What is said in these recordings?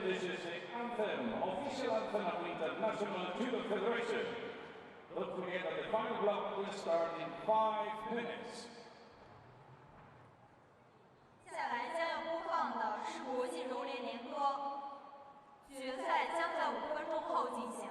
this is the anthem, official anthem of the International Judo Federation. Don't forget that the final block will start in 5 minutes. 接下来将要播放的是国际柔联联歌，决赛将在5分钟后进行。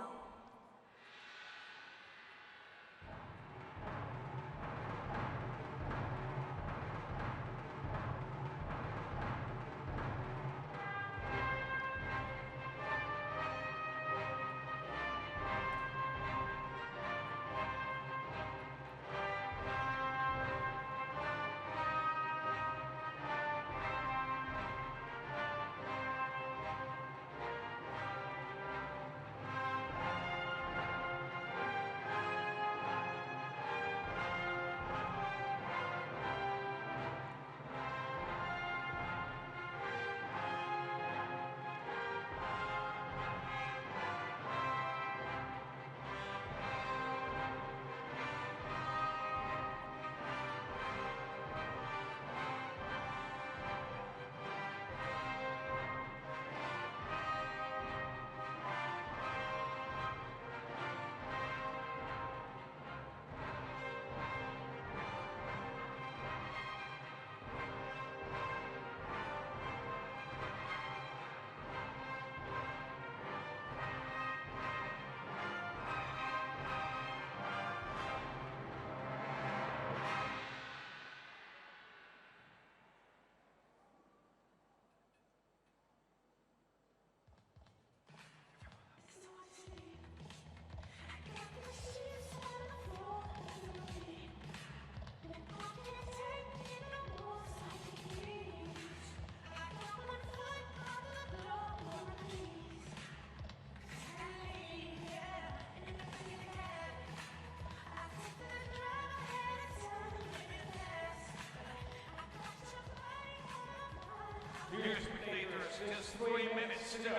Dear spectators, just 3 minutes to go.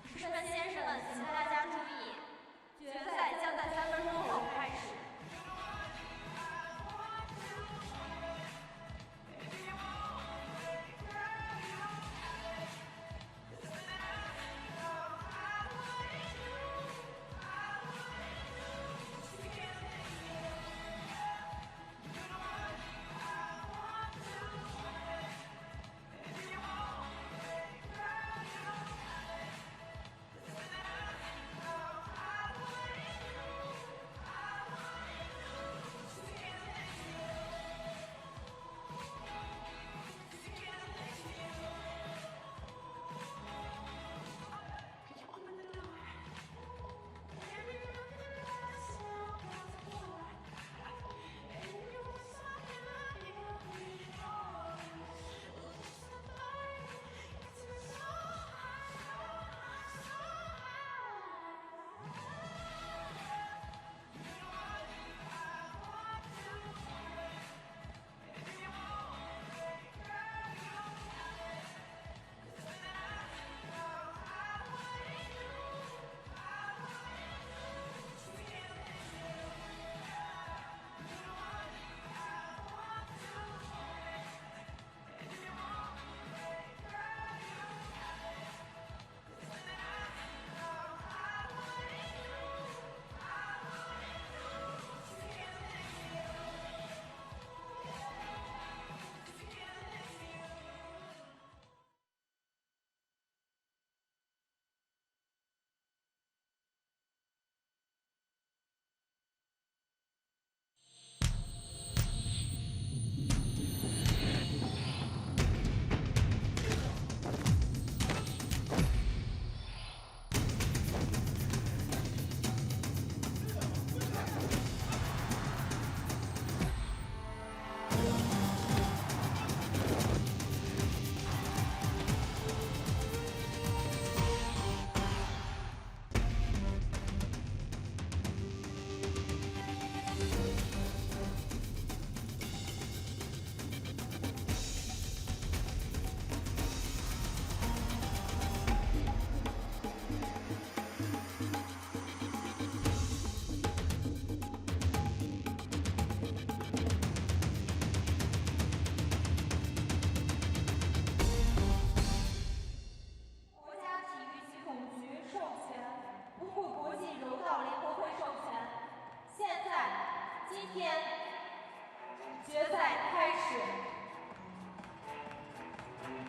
主持人先生们，请大家注意，决赛将在3分钟后开始。 If you want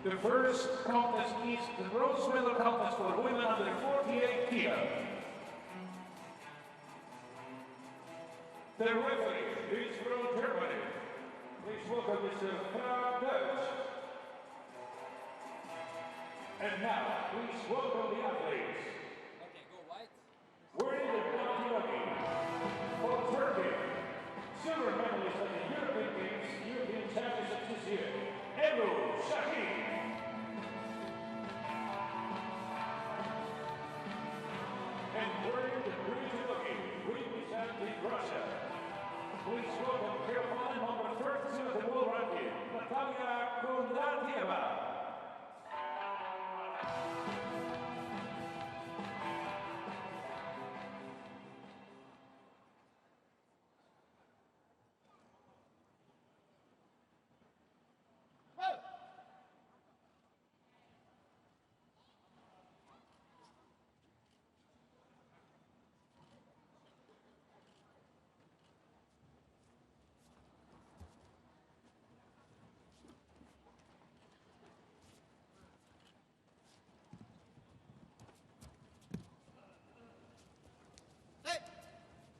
The first contest is the bronze medal contest for women under 48 kilo. The referee is from Germany. Please welcome Mr. Frank Deutsch. And now, please welcome the athletes. Okay, go white. Wearing the black lugging for Turkey. Silver medalist at the European Games, European Championships this year, Ebru Shahin. And wearing the green lugging, representing Russia. Please welcome Carolina number 32 of the world ranking, Natalia Kondratieva.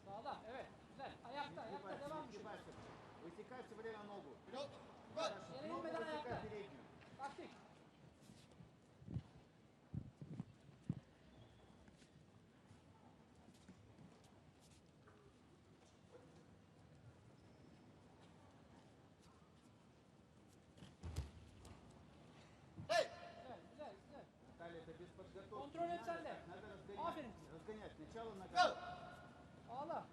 Sağda, evet. Güzel. Ayakta, ayakta. Devam düşün. Высекай все время ногу. Yere Ногу inmeden высекай ayakta. переднюю. Taktik. Evet, güzel, güzel. Наталья, это без подготовки. Kontrol et sen de. Надо разгонять. Aferin. Разгонять. Сначала нога. Ağla.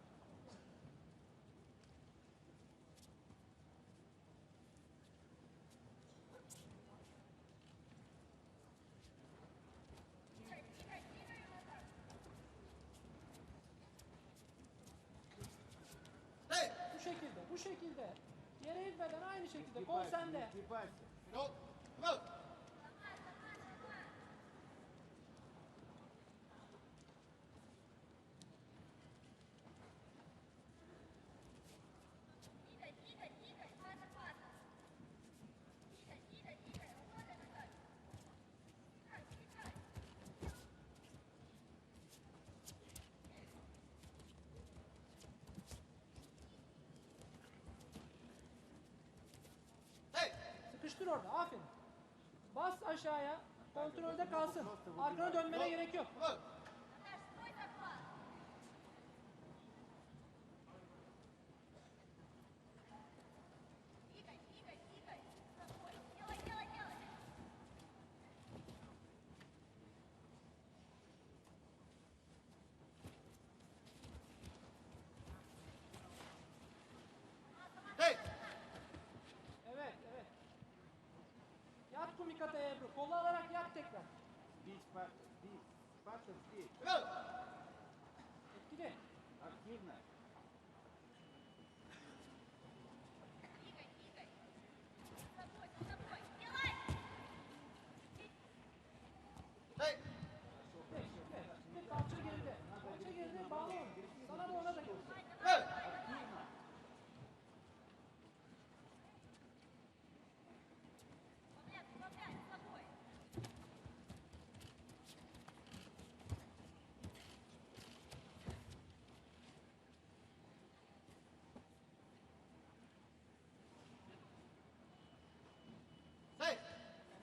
Bu şekilde, bu şekilde. Yere inmeden aynı şekilde. Kol sende. Не сгибайся. Sıkıştır orada, aferin. Bas aşağıya, kontrolde kalsın. Arkana dönmene gerek yok. Evet, evet. Yat kumikataya Ebru. Kolu alarak yat tekrar. Бить бить. Паша здесь. Etkili. Активно. Bekle. Şimdi kalça geride. Kalça geride bağlı onu. Sana da ona da gel. Активно.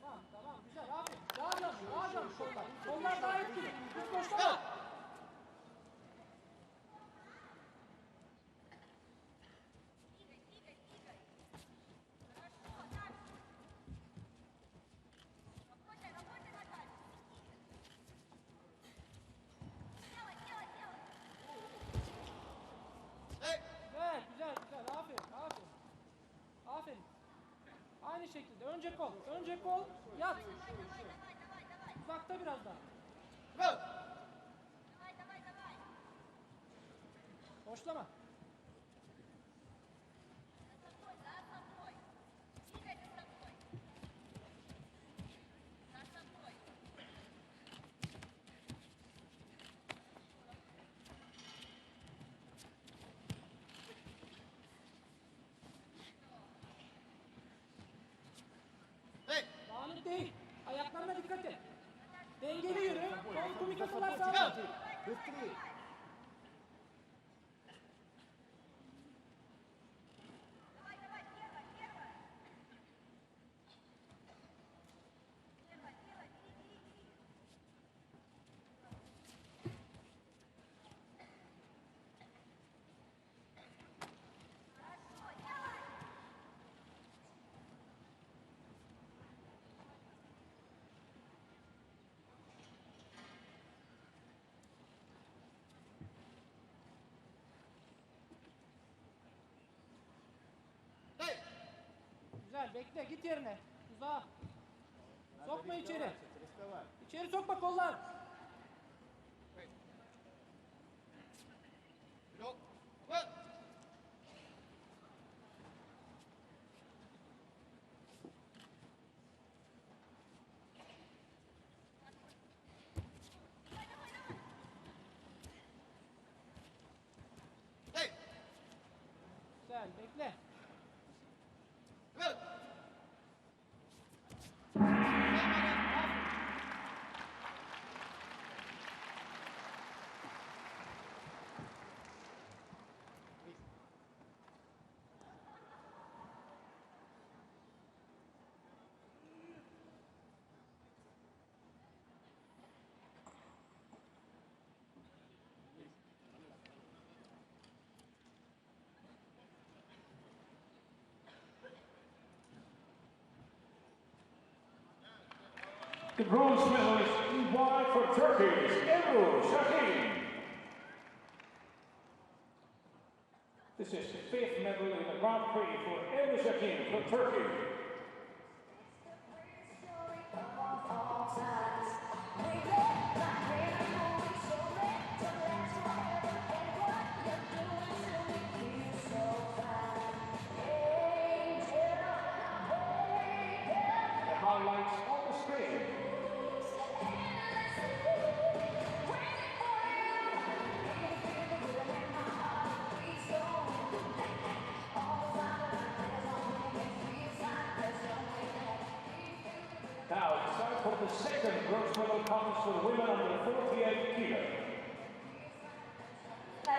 Tamam, tamam. Güzel, aferin. Daha canlı, daha canlı kollar. Kollar daha etkili. Hiç boşlama. Güzel, güzel, güzel. Aferin, aferin. Aferin. Aynı şekilde. Önce kol. Önce kol. Yat. Uzakta biraz daha. Boşlama. değil. Ayaklarına dikkat et. Dengeli yürü. Kol komik kafalar sağlam. Быстрее! Güzel bekle git yerine. Uzağa. Sokma içeri. Рисковать. İçeri sokma kollar. Güzel bekle. The bronze medalist in white for Turkey's Ebru Şahin. This is the 5th medal in the Grand Prix for Ebru Şahin from Turkey. The highlights on the screen. Now it's time for the second bronze medal contest for the women under 48 kilo. 来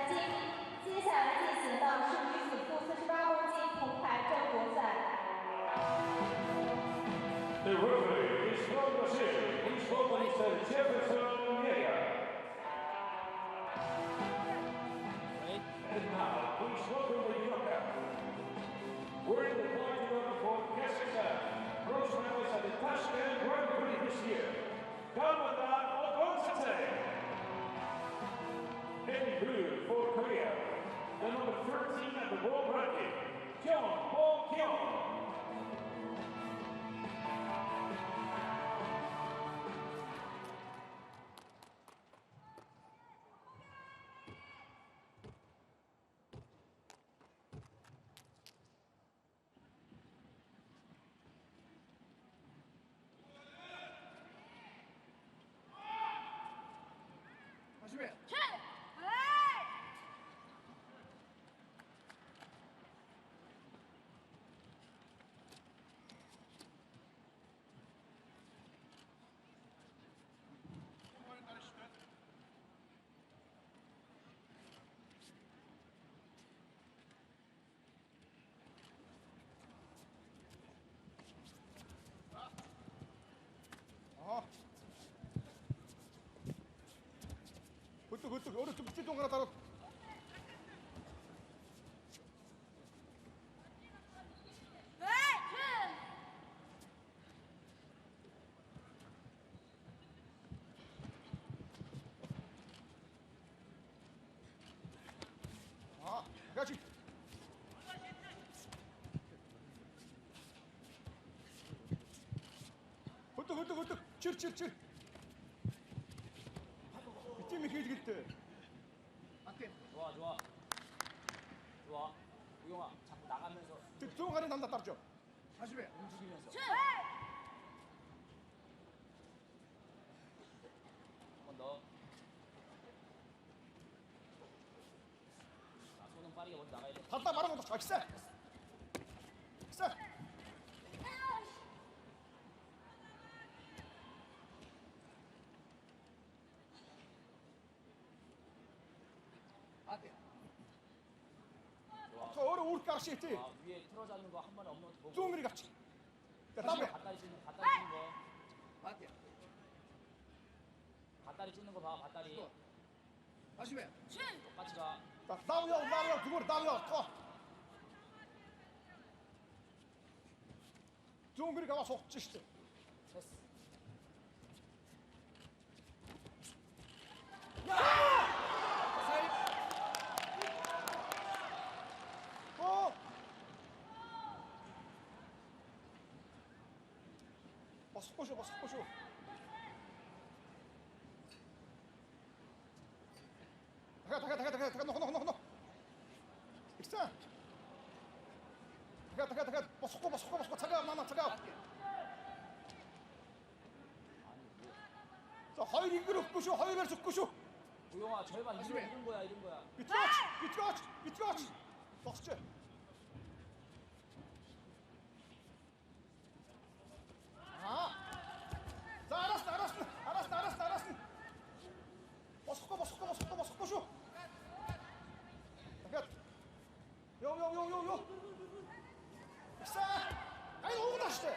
接下来进行的是女子负48公斤铜牌争夺赛。 The referee is from Brazil. Please welcome Mr. Jefferson Meia. And now, please welcome the yoga. Wearing the white uniform for Kazakhstan. Bronze medalist at the Tashkent Grand-Prix this year. Kamada Ogonsate. In blue for Korea. The number 13 at the world ranking. Jeong Ho-kyung. 그것도 어려 좀 하나 따라. 아, 같이. 그것도 칠. 찜이 해지겠대. 좋아. 우영아, 자꾸 나가면서 중간에 남자 따르죠. 움직이면서. 한번 더. 자, 손은 빠르게 먼저 나가야 돼. 갔다 말하는 것도 잘 세. 우리 가시 했지. 아, 위에 틀어져 있는 거 한 번에 없는 것도 보고. 쫑그리 같이. 야, 담배. 밧다리 찢는 거. 밧다리 찢는 거 봐, 밧다리. 다시매. 똑같이 가. 자, 나무야, 그거 나무야, 또. 쫑그리가 와서 찢지. 됐어. 어. 섞어줘. 다가 너. 익산. 다가. 섞어. 차가. 자, 하이리 끄쇼. 하이리에서 끄쇼. 우영아, 절반 이런 거야. 비트가치. 박스째. 아. 자, 알았어. 섞어쇼. 다가. 요. 익산. 아이, 너무 나시대.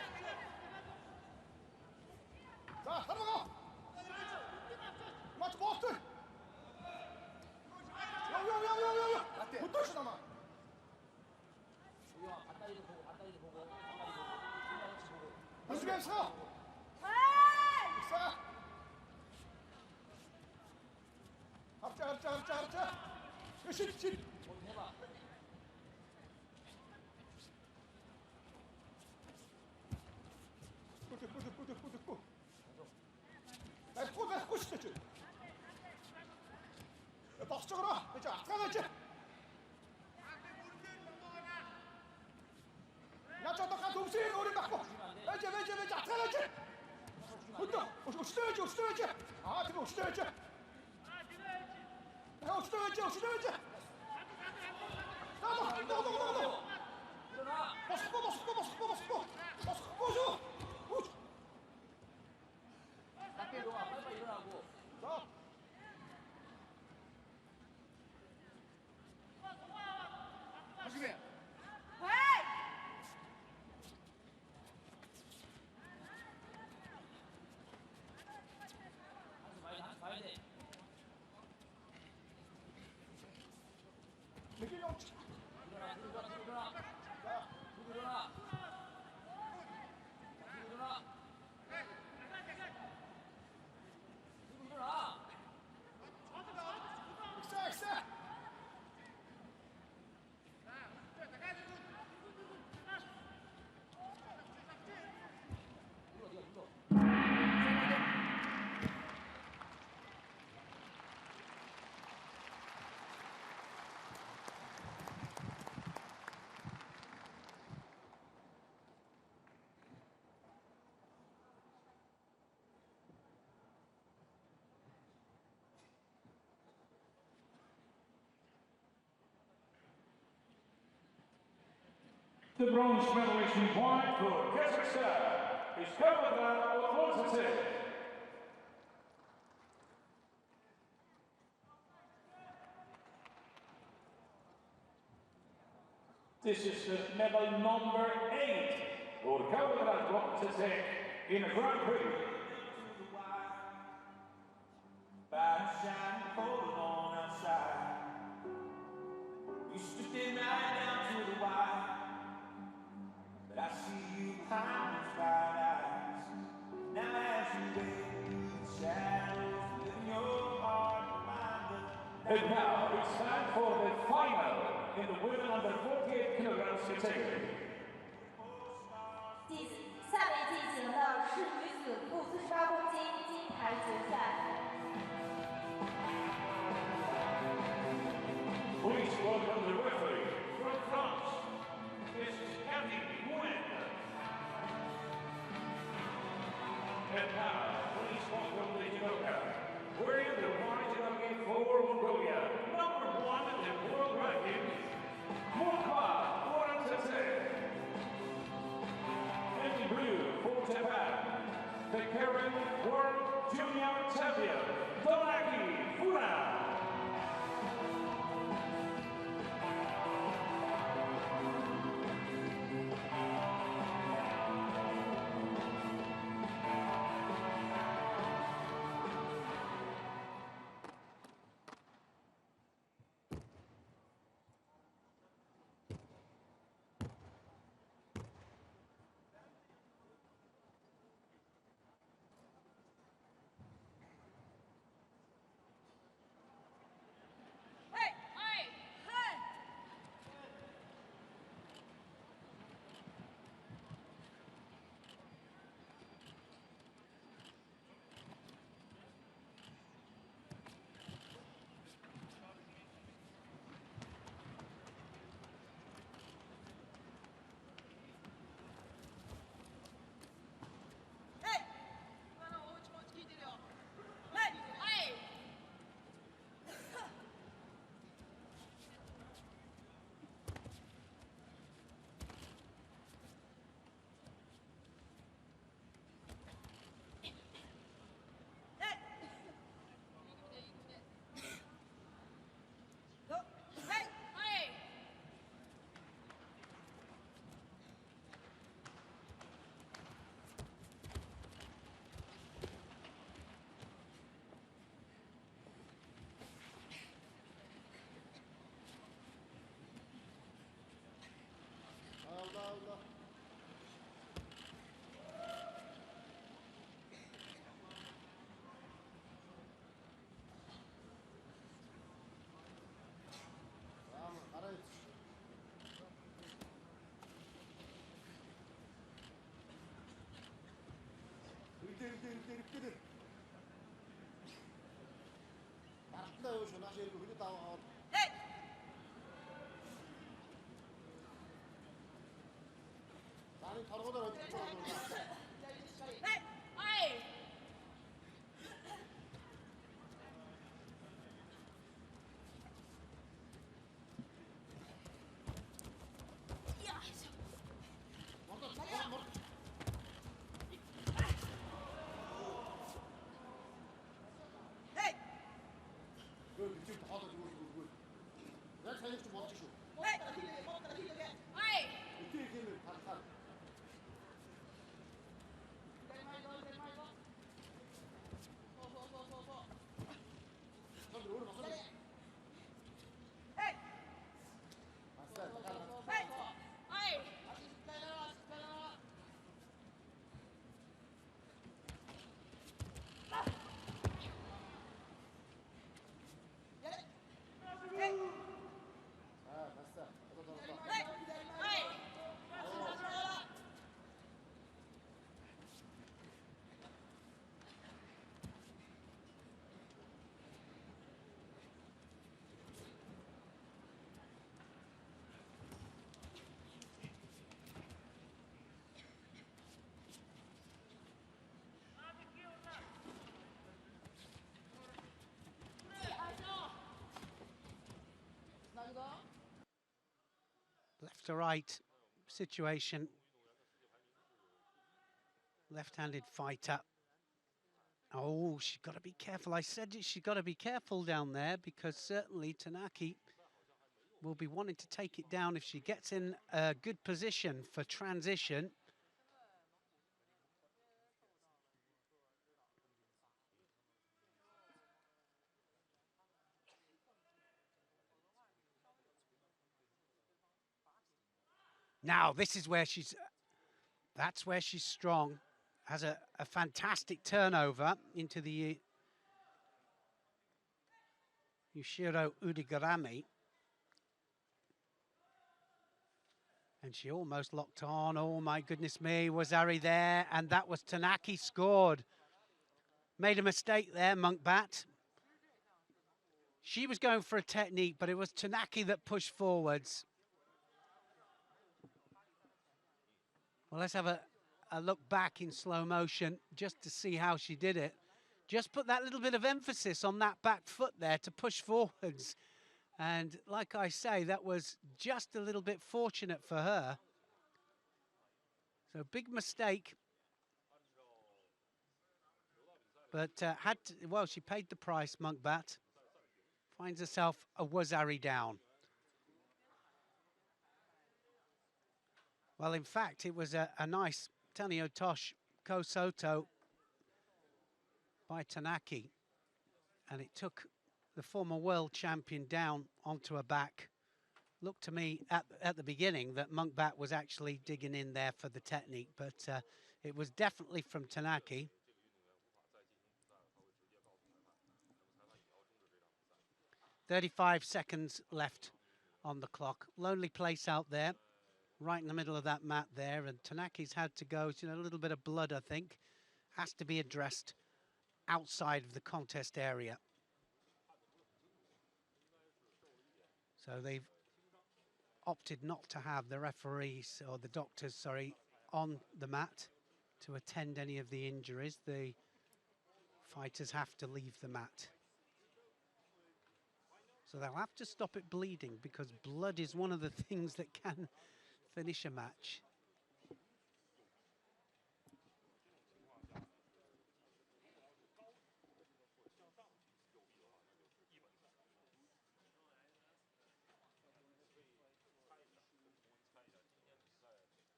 자, 넘어가. 맞춰 버스. 요. 못들시 남아. 우영아, 밧다리도 보고. 생각없이 보고. 한수경서. 익산. 합자. 실. 좀 해봐. 뿌. 나 꼬시겠지. 박수 쳐라. 이제 아까겠지. 나 저떡한 동생이 우리 맞고. 이제 아까겠지. 어떠. 아, 그거 시도했지. 시도했지. 나도. 일어나. 섞어줘. 밖에 우영아, 빨리 일어나고. 자. 다시매. 한수 봐야 돼. 느낌형. 일어나. 자. 일어나. 익산. The bronze medalist in white for Kazakhstan is Kazakhstan. This is the medal number 8 for Kazakhstan in a Grand Prix. You stripped it right down to the wire. But I see you behind those bright eyes. Now as you wade through the shadows, living your heart reminder. And now it's time for the final in the women under 48 kilograms category. 下面进行的是女子负48公斤金牌决赛。 Please welcome the referee from France. This is Cathy Nguyen. And now, please welcome the judoka, wearing the white jersey for Mongolia, number 1 in the world ranking, Mokwa Warantase. And in blue for Japan, the current world junior champion, 又选那些回去打啊。나는 다른 거다 내가 자기 좀 멋지쇼. 이렇게 얘기는 다. Left to right situation. Left-handed fighter. Oh, she's got to be careful. I said she's got to be careful down there because certainly Tanaki will be wanting to take it down if she gets in a good position for transition. Now, this is where that's where she's strong. Has a fantastic turnover into the Yushiro Udigarami. And she almost locked on. Oh, my goodness me, was Ari there? And that was Tanaki scored. Made a mistake there, Monkbat. She was going for a technique, but it was Tanaki that pushed forwards. Well, let's have a look back in slow motion just to see how she did it. Just put that little bit of emphasis on that back foot there to push forwards. And like I say, that was just a little bit fortunate for her. So big mistake. But well, she paid the price, Monkbat. Finds herself a Wazari down. Well, in fact, it was a nice Tanio Tosh Kosoto by Tanaki. And it took the former world champion down onto her back. Looked to me at the beginning that Monkbat was actually digging in there for the technique, but it was definitely from Tanaki. "35 seconds left on the clock. Lonely place out there, right in the middle of that mat there, and Tanaki's had to go, a little bit of blood, I think, has to be addressed outside of the contest area. So they've opted not to have the referees, or the doctors, sorry, on the mat to attend any of the injuries. The fighters have to leave the mat. So they'll have to stop it bleeding because blood is one of the things that can finish a match.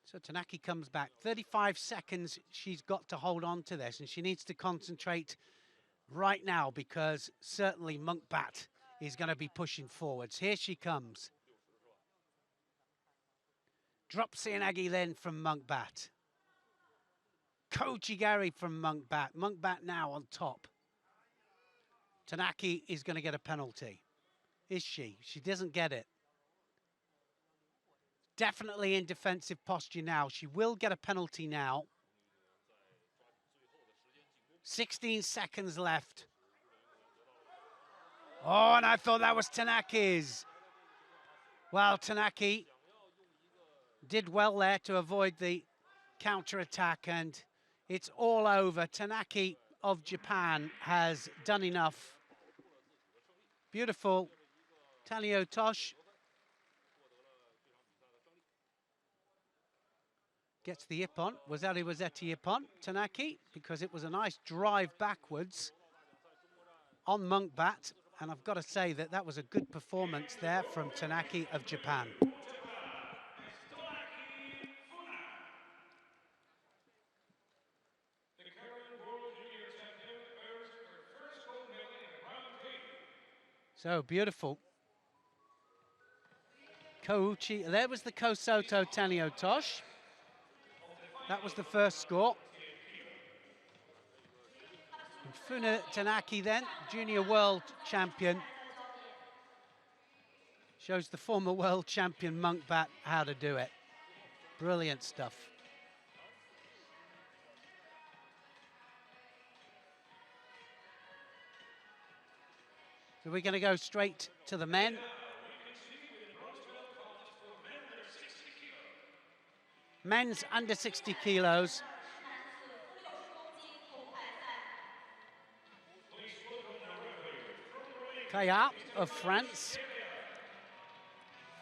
So Tanaki comes back. 35 seconds she's got to hold on to this, and she needs to concentrate right now because certainly Monkbat is going to be pushing forwards. Here she comes. Drop Seanagi then from Monkbat. Kojigari from Monkbat. Monkbat now on top. Tanaki is going to get a penalty. Is she? She doesn't get it. Definitely in defensive posture now. She will get a penalty now. 16 seconds left. Oh, and I thought that was Tanaki's. Well, Tanaki did well there to avoid the counter-attack, and it's all over. Tanaki of Japan has done enough. Beautiful. Tanio Tosh gets the ippon. Wazari Wazetti ippon. Tanaki, because it was a nice drive backwards on Monkbat. And I've got to say that that was a good performance there from Tanaki of Japan. So beautiful. Kouchi, there was the Kosoto Tanio Tosh. That was the first score. And Funa Tanaki then, junior world champion. Shows the former world champion Monkbat how to do it. Brilliant stuff. So we're going to go straight to the men. Men's under 60 kilos. Kaya of France.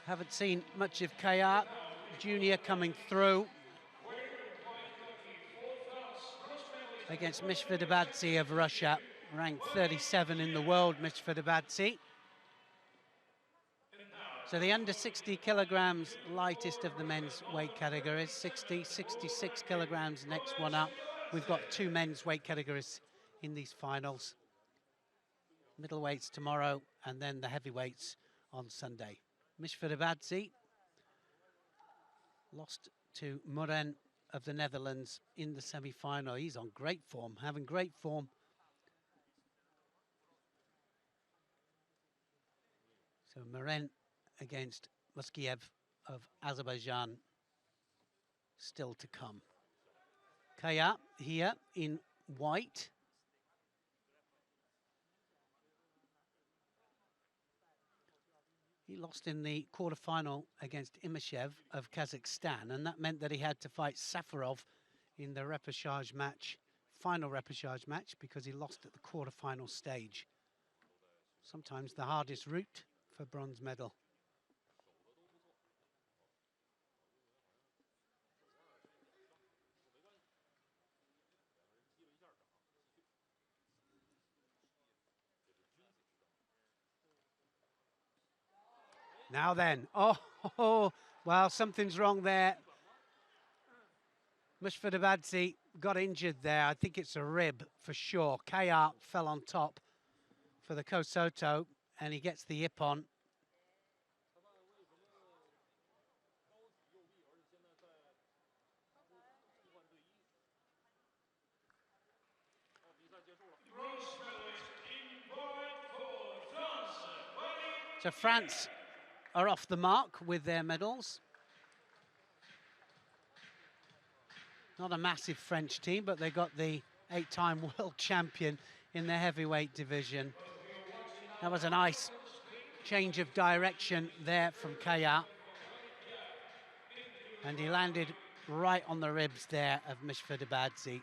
Haven't seen much of Kaya. Junior coming through against Mishvedabadze of Russia, ranked 37 in the world, Mishvedabadze. So the under 60 kilograms lightest of the men's weight categories, 60, 66 kilograms next one up. We've got two men's weight categories in these finals. Middleweights tomorrow and then the heavyweights on Sunday. Mishvedabadze lost to Muren of the Netherlands in the semi-final. He's on great form, having great form. So Muren against Muskiev of Azerbaijan still to come. Kaya here in white. He lost in the quarterfinal against Imashev of Kazakhstan, and that meant that he had to fight Safarov in the repechage match, final repechage match, because he lost at the quarterfinal stage. Sometimes the hardest route for bronze medal. Now then, oh, well, something's wrong there. Mishvedabadze got injured there. I think it's a rib for sure. Kaya fell on top for the Kosoto, and he gets the ippon. So France are off the mark with their medals. Not a massive French team, but they got the 8-time world champion in the heavyweight division. That was a nice change of direction there from Kaya. And he landed right on the ribs there of Mishvedabadze.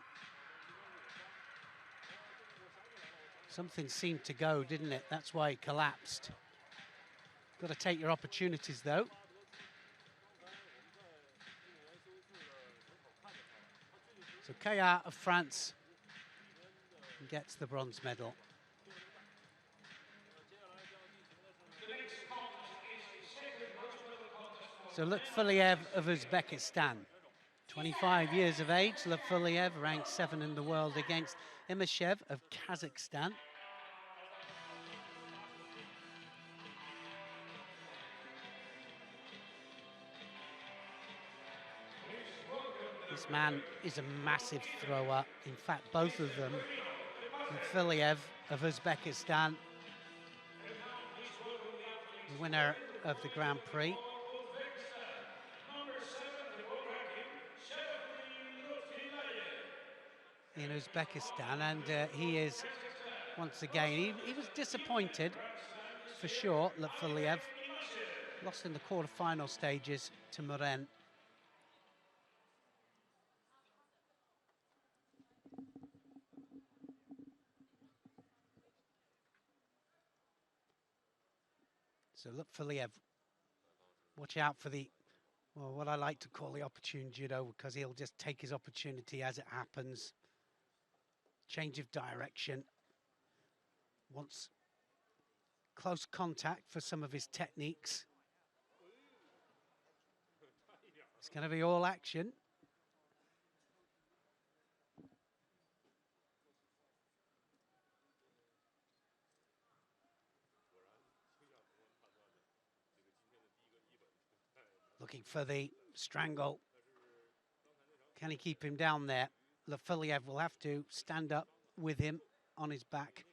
Something seemed to go, didn't it? That's why he collapsed. Got to take your opportunities, though. So Kaya of France gets the bronze medal. So Lutfuliev of Uzbekistan, 25 years of age. Lutfuliev ranked 7 in the world against Imashev of Kazakhstan. This man is a massive thrower. In fact, both of them. Lutfuliev of Uzbekistan, the winner of the Grand Prix. In Uzbekistan, and he is once again. He was disappointed, for sure, Lutfuliev. Lost in the quarter-final stages to Muren. So Lutfuliev, watch out for the, well, what I like to call the opportune judo, because he'll just take his opportunity as it happens. Change of direction. Wants close contact for some of his techniques. It's going to be all action. Looking for the strangle. Can he keep him down there? Lutfuliev will have to stand up with him on his back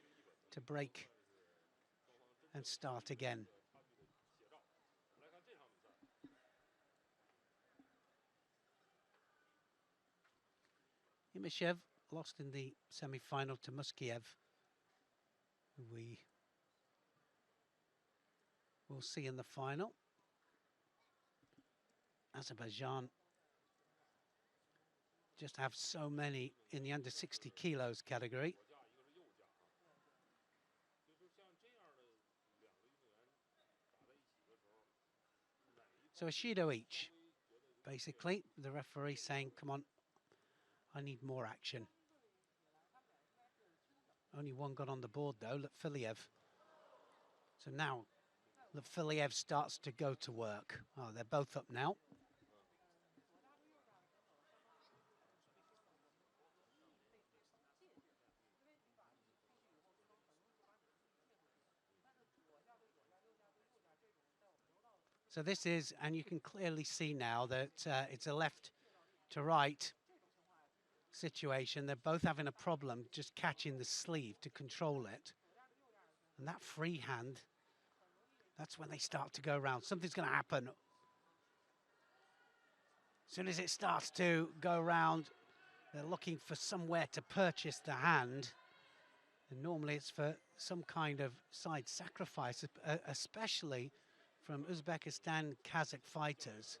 to break and start again. Imashev lost in the semi-final to Muskiev, who we will see in the final. Azerbaijan just have so many in the under 60 kilos category. So a Shido each, basically. The referee saying, come on, I need more action. Only one got on the board though, Lutfuliev. So now Lutfuliev starts to go to work. Oh, they're both up now. So this is, and you can clearly see now that it's a left to right situation. They're both having a problem just catching the sleeve to control it. And that free hand, that's when they start to go around. Something's going to happen. As soon as it starts to go around, they're looking for somewhere to purchase the hand. And normally it's for some kind of side sacrifice, especially from Uzbekistan Kazakh fighters.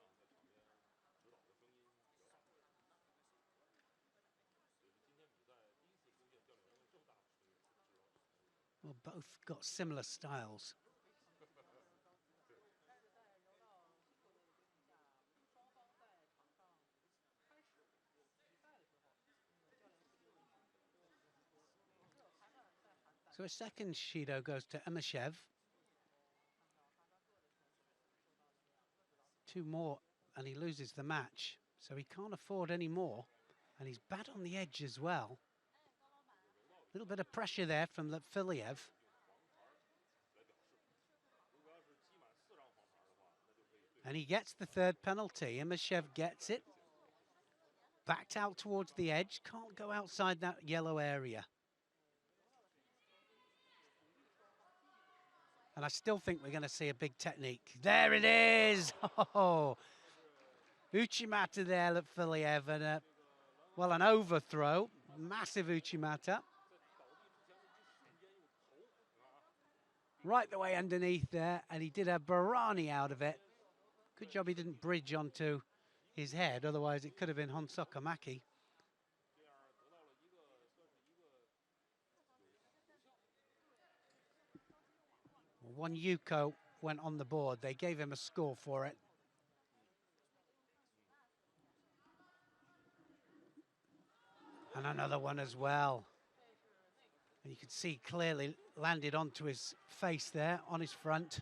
Well, both got similar styles. So a second Shido goes to Imashev. Two more and he loses the match. So he can't afford any more. And he's bad on the edge as well. A little bit of pressure there from Lutfuliev. And he gets the third penalty. Imashev gets it. Backed out towards the edge. Can't go outside that yellow area. And I still think we're going to see a big technique. There it is! Oh, Uchimata there, Lutfuliev, and well, an overthrow. Massive Uchimata. Right the way underneath there, and he did a Barani out of it. Good job he didn't bridge onto his head, otherwise it could have been Honsoka Maki. One Yuko went on the board. They gave him a score for it. And another one as well. And you can see clearly landed onto his face there, on his front.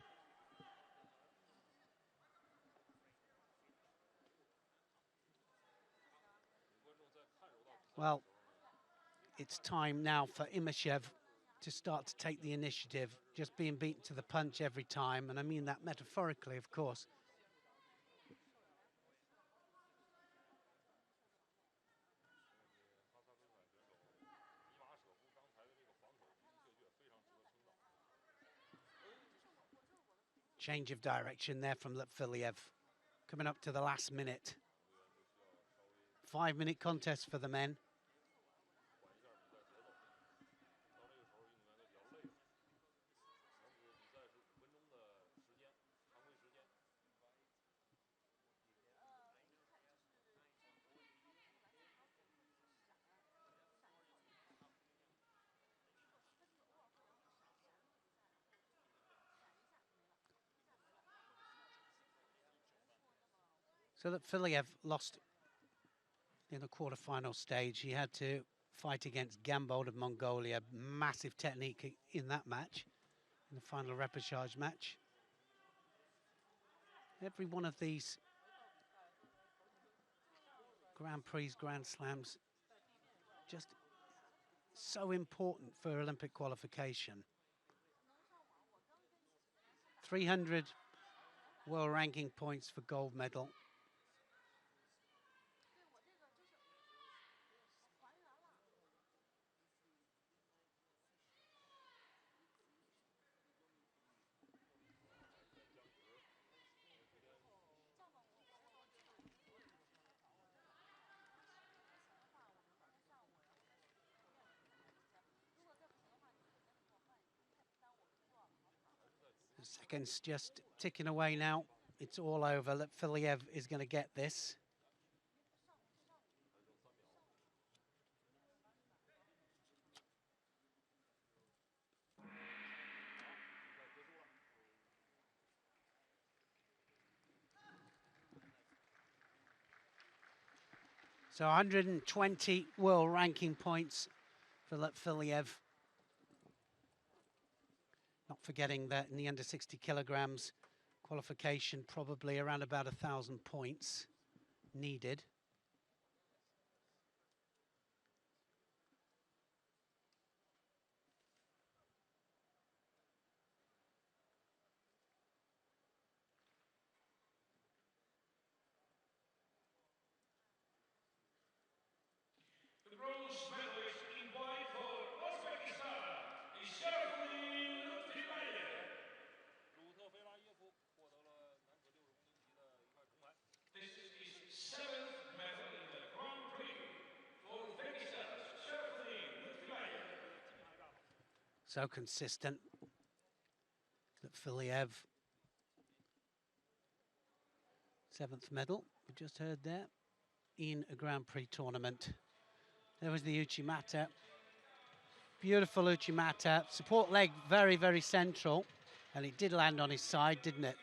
Well, it's time now for Imashev to start to take the initiative, just being beaten to the punch every time, and I mean that metaphorically, of course. Change of direction there from Lutfuliev, coming up to the last minute. 5-minute contest for the men. So that Filiev lost in the quarterfinal stage. He had to fight against Gambold of Mongolia. Massive technique in that match, in the final repechage match. Every one of these Grand Prix, Grand Slams, just so important for Olympic qualification. 300 world ranking points for gold medal. The seconds just ticking away now. It's all over. That Filiev is going to get this. So 120 world ranking points for Filiev. Not forgetting that in the under 60 kilograms qualification, probably around about 1,000 points needed. The bronze medalist in white for Uzbekistan is Sharafuli Lutfimayev. This is his 7th medal in the Grand Prix for Uzbekistan's Sharafuli Lutfimayev. So consistent. That Filiev, 7th medal, we just heard there, in a Grand Prix tournament. There was the Uchimata. Beautiful Uchimata. Support leg very, very central. And it did land on his side, didn't it?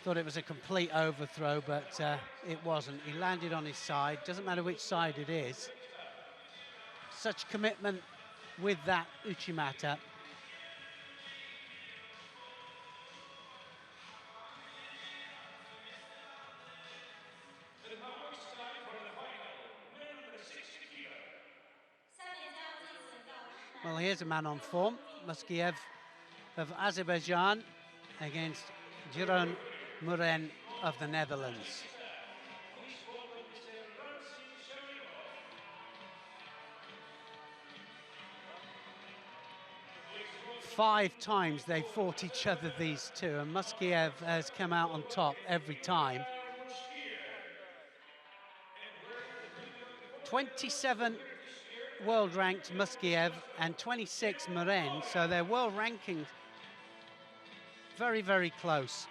Thought it was a complete overthrow, but it wasn't. He landed on his side. Doesn't matter which side it is. Such commitment with that Uchimata. Well, here's a man on form, Muskiev of Azerbaijan against Jeroen Muren of the Netherlands. 5 times they fought each other, these two, and Muskiev has come out on top every time. 27 world ranked Muskiev and 26 Muren, so their world rankings very, very close.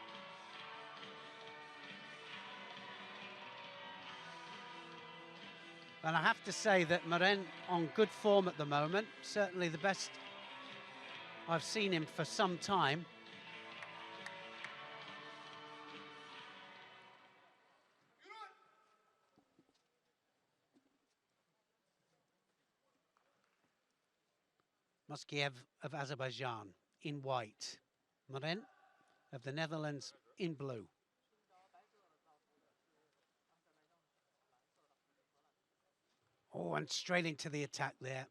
And I have to say that Muren on good form at the moment, certainly the best I've seen him for some time. Muskiev of Azerbaijan in white. Muren of the Netherlands in blue. Oh, and straight into the attack there.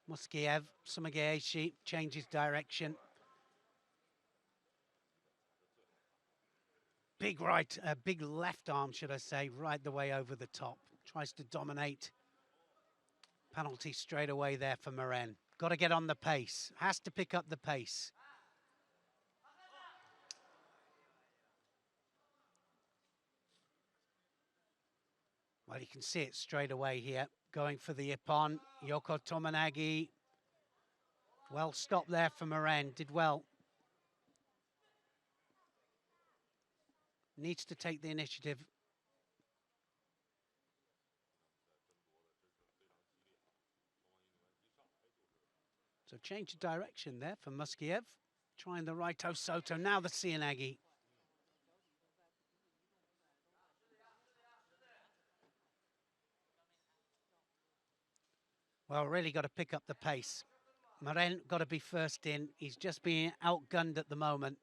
Muskiev, Sumigaeshi changes direction. Big right, big left arm, should I say, right the way over the top. Tries to dominate. Penalty straight away there for Muren. Got to get on the pace. Has to pick up the pace. Well, you can see it straight away here. Going for the Ippon. Yoko Tomonagi. Well stopped there for Muren. Did well. Needs to take the initiative. So change of direction there for Muskiev. Trying the right Soto. Now the Cianagi. Well, really got to pick up the pace. Maren got to be first in. He's just being outgunned at the moment.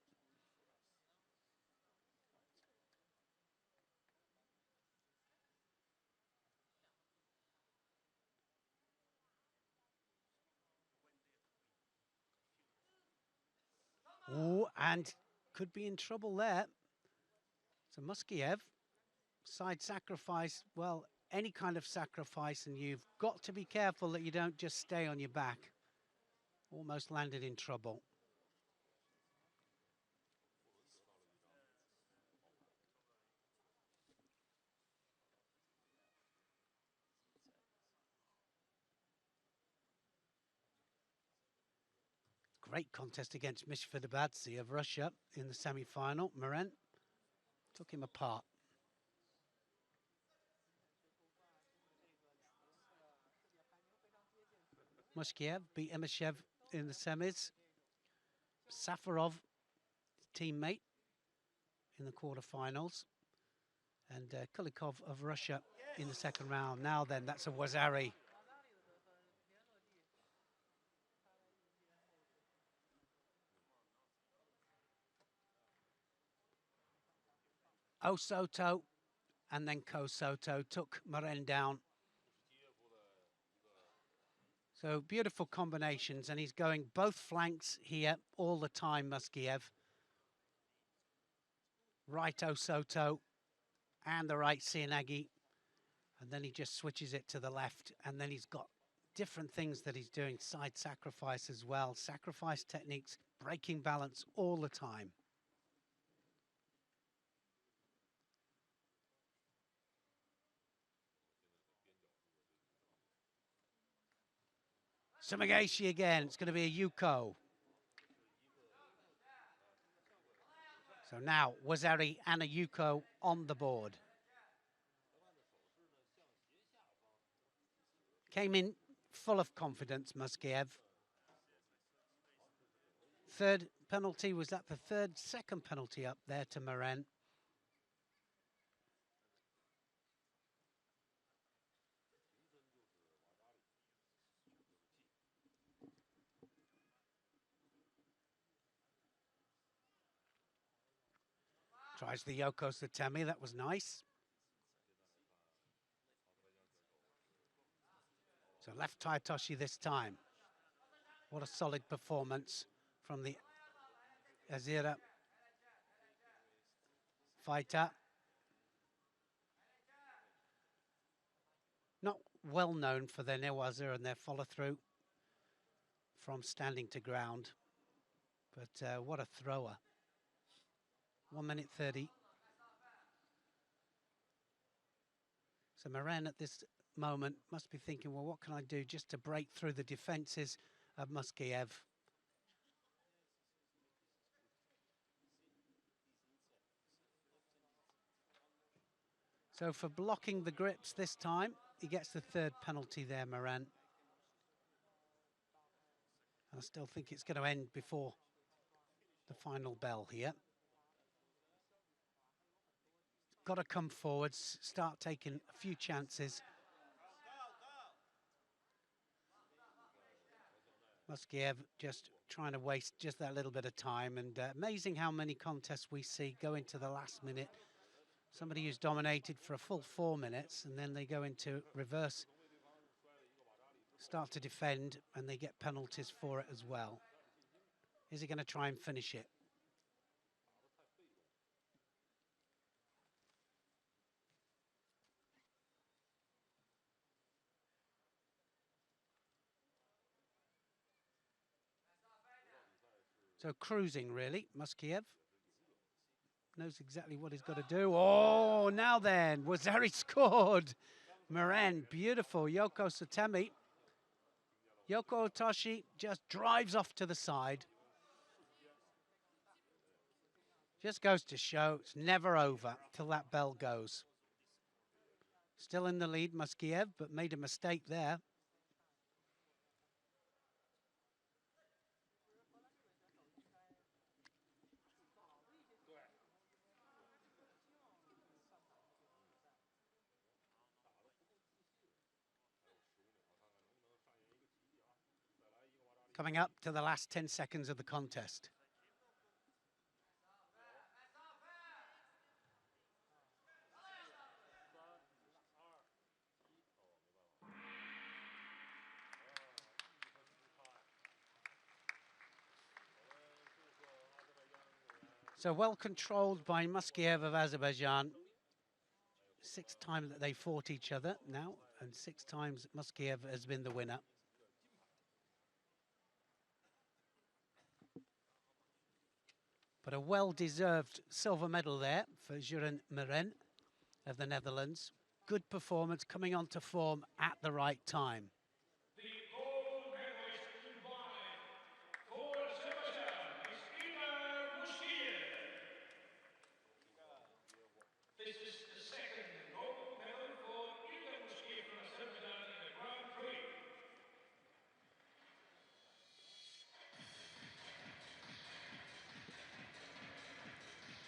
Oh, and could be in trouble there. So Muskiev, side sacrifice, well, any kind of sacrifice, and you've got to be careful that you don't just stay on your back. Almost landed in trouble. Great contest against Mishfidabadze of Russia in the semi-final. Maren took him apart. Mushkiev beat Emishev in the semis. Safarov, teammate, in the quarterfinals. And Kulikov of Russia in the second round. Now then, that's a Wazari. Osoto and then Kosoto took Maren down. So beautiful combinations, and he's going both flanks here all the time, Muskiev. Right Osoto and the right Sianagi. And then he just switches it to the left, and then he's got different things that he's doing, side sacrifice as well. Sacrifice techniques, breaking balance all the time. Sumigashi again, it's going to be a Yuko. So now Wazari and a Yuko on the board. Came in full of confidence, Muskiev. Third penalty, was that the second penalty up there to Maren? Tries the Yoko Satemi, that was nice. So left Taitoshi this time. What a solid performance from the Azira fighter. Not well known for their newaza and their follow through from standing to ground, but what a thrower. 1 minute 30. So Maren at this moment must be thinking, well, what can I do just to break through the defences of Muskiev? So for blocking the grips this time, he gets the third penalty there, Maren. I still think it's going to end before the final bell here. Got to come forwards, start taking a few chances. Muskiev just trying to waste just that little bit of time, and amazing how many contests we see go into the last minute. Somebody who's dominated for a full 4 minutes, and then they go into reverse, start to defend, and they get penalties for it as well. Is he going to try and finish it? So cruising, really, Muskiev. Knows exactly what he's got to do. Oh, now then, Wazari scored. Maren, beautiful. Yoko Satemi. Yoko Otoshi just drives off to the side. Just goes to show it's never over till that bell goes. Still in the lead, Muskiev, but made a mistake there. Coming up to the last 10 seconds of the contest. So well controlled by Muskiev of Azerbaijan. 6th time that they fought each other now, and 6 times Muskiev has been the winner. But a well-deserved silver medal there for Juren Meren of the Netherlands. Good performance, coming on to form at the right time. The gold medalist in line for Azerbaijan is Ilgar Muskiev. This is the second gold medal for Ilgar Muskiev from Azerbaijan in the Grand Prix.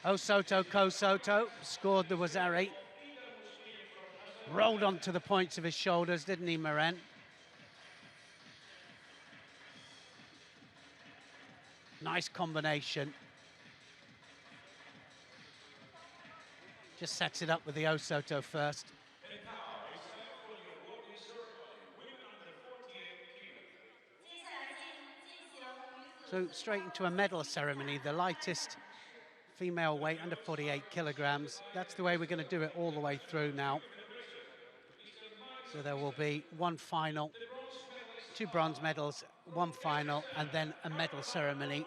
Osoto Kosoto scored the Wazari. Rolled onto the points of his shoulders, didn't he, Meren? Nice combination. Just sets it up with the Osoto first. And now it's time for the awarding ceremony. Women under 48 kilos. So straight into a medal ceremony, the lightest female weight under 48 kilograms. That's the way we're going to do it all the way through now. So there will be one final, 2 bronze medals, 1 final, and then a medal ceremony.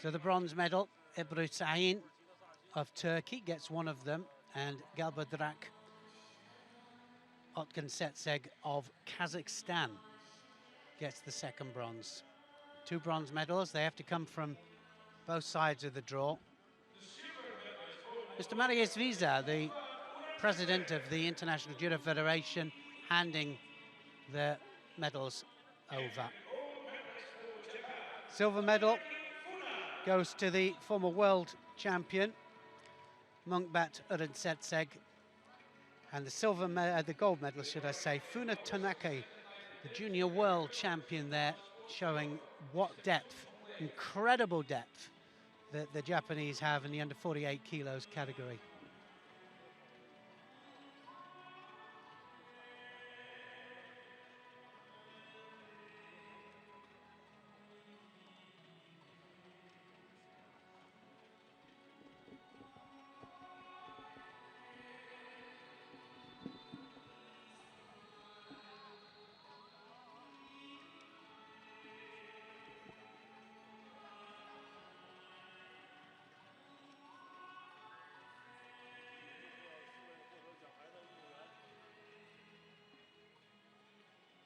So the bronze medal, Ebru Sahin of Turkey gets one of them, and Galbadrak Otgansetseg of Kazakhstan gets the second bronze. 2 bronze medals, they have to come from both sides of the draw. Mr. Marius Visa, the president of the International Judo Federation, handing the medals over. Silver medal goes to the former world champion, Mungbat Urunsetseg, and the gold medal, should I say, Funa Tanaka, the junior world champion there, showing what depth, incredible depth, that the Japanese have in the under 48 kilos category.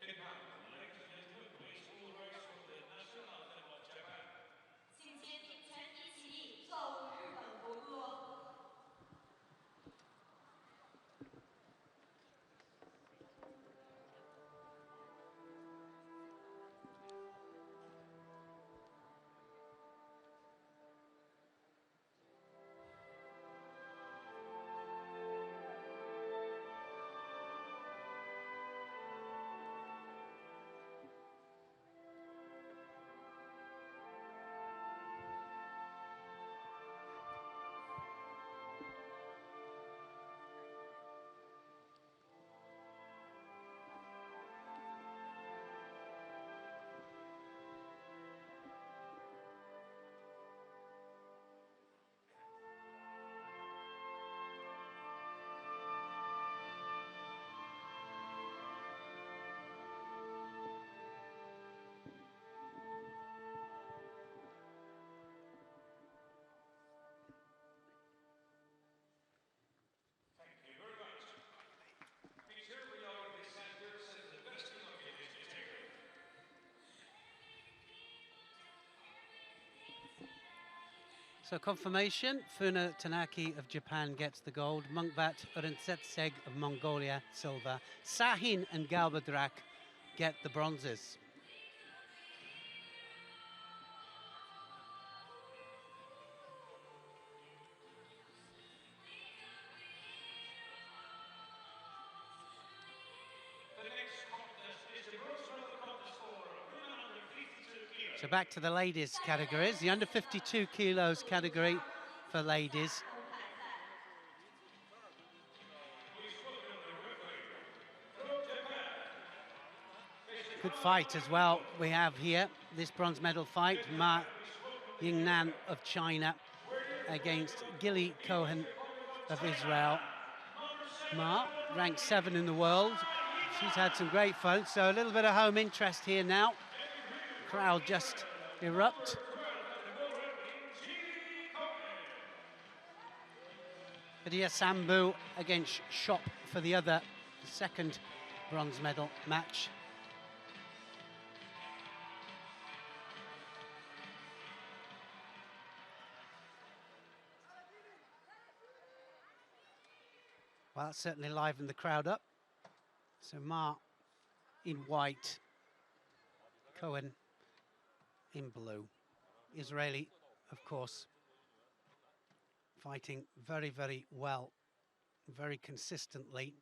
And now, ladies and gentlemen, please all rise for the national anthem of Japan. 请全体起立，奏日本国歌。Thank you very much. Please here we are in the center, set the best of your integrity. So confirmation, Funa Tanaki of Japan gets the gold, Mungbat Urunsetseg of Mongolia, silver. Sahin and Galbadrak get the bronzes. The next contest is the bronze So back to the ladies categories, the under 52 kilos category for ladies. Good fight as well we have here, this bronze medal fight. Ma Yingnan of China against Gili Cohen of Israel. Ma, ranked 7 in the world. She's had some great fights, so a little bit of home interest here now. Crowd just erupt. Hadia Sambu against Shop for the other second bronze medal match. Well, that certainly livened the crowd up. So Ma in white, Cohen in blue. Israeli, of course, fighting very, very well, very consistently,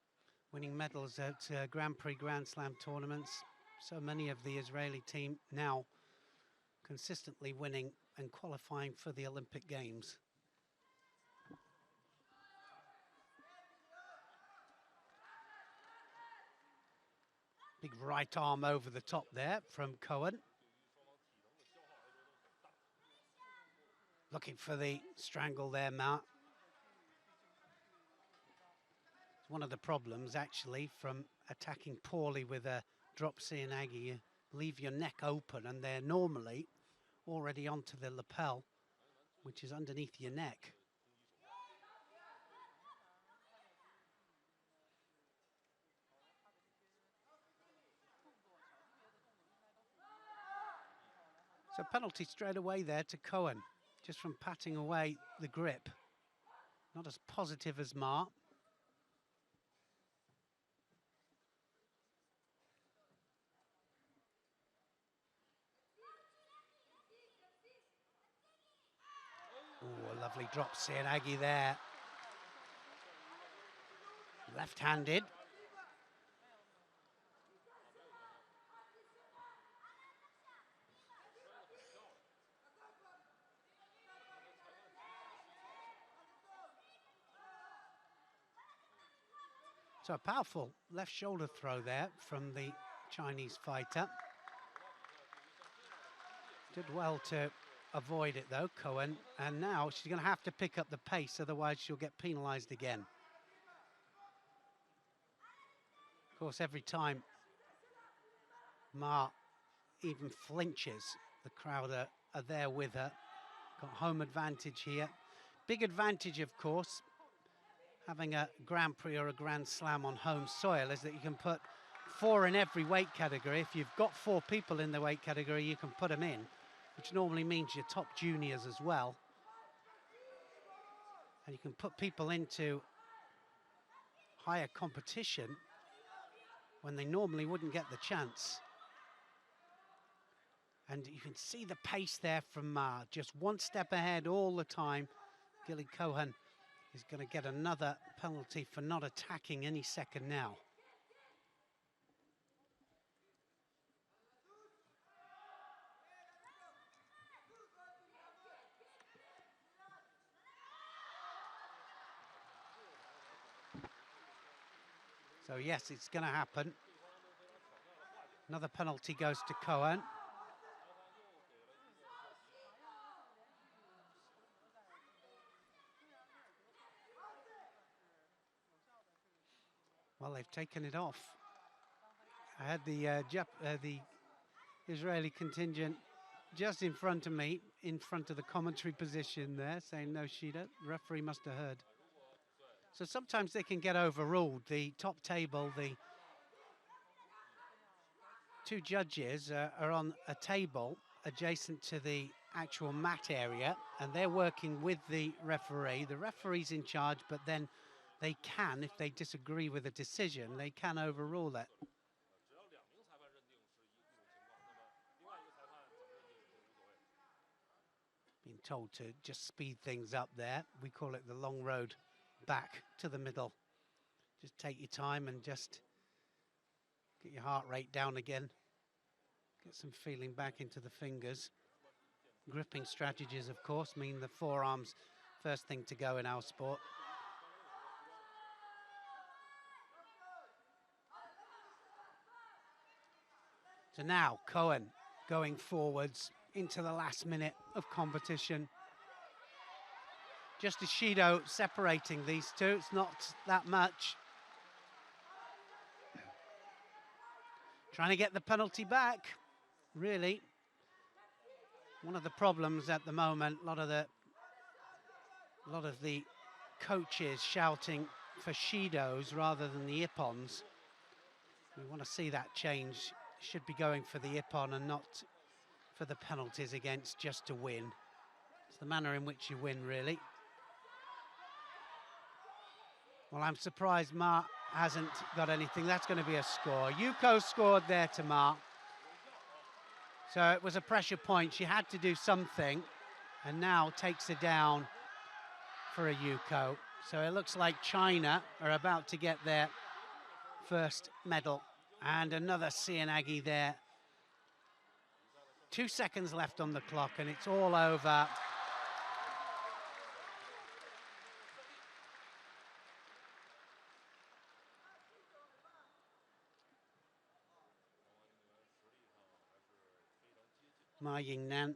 winning medals at Grand Prix Grand Slam tournaments. So many of the Israeli team now consistently winning and qualifying for the Olympic Games. Big right arm over the top there from Cohen. Looking for the strangle there, Matt. It's one of the problems, actually, from attacking poorly with a drop Seoinage. You leave your neck open, and they're normally already onto the lapel, which is underneath your neck. So penalty straight away there to Cohen, just from patting away the grip. Not as positive as Ma. Oh, a lovely drop Seoinage there. Left-handed. So a powerful left shoulder throw there from the Chinese fighter. Did well to avoid it though, Cohen. And now she's going to have to pick up the pace, otherwise she'll get penalized again. Of course, every time Ma even flinches, the crowd are there with her. Got home advantage here. Big advantage, of course, having a Grand Prix or a Grand Slam on home soil is that you can put 4 in every weight category. If you've got 4 people in the weight category, you can put them in, which normally means your top juniors as well. And you can put people into higher competition when they normally wouldn't get the chance. And you can see the pace there from Ma, just one step ahead all the time. Gili Cohen is going to get another penalty for not attacking any second now. So yes, it's going to happen. Another penalty goes to Cohen. Well, they've taken it off. I had the Israeli contingent just in front of me, in front of the commentary position there, saying no, Shida. The referee must have heard. So sometimes they can get overruled. The top table, the 2 judges are on a table adjacent to the actual mat area, and they're working with the referee. The referee's in charge, but then they can, if they disagree with a decision, they can overrule it. Being told to just speed things up there. We call it the long road back to the middle. Just take your time and just get your heart rate down again. Get some feeling back into the fingers. Gripping strategies, of course, mean the forearms first thing to go in our sport. So now Cohen going forwards into the last minute of competition. Just as Shido separating these two, it's not that much. Trying to get the penalty back, really. One of the problems at the moment, a lot of the coaches shouting for Shidos rather than the Ippons. We want to see that change. Should be going for the Ippon and not for the penalties against just to win. It's the manner in which you win, really. Well, I'm surprised Ma hasn't got anything. That's going to be a score. Yuko scored there to Ma. So it was a pressure point. She had to do something, and now takes it down for a Yuko. So it looks like China are about to get their first medal. And another Sianagi there. 2 seconds left on the clock, and it's all over. Ma Yingnan.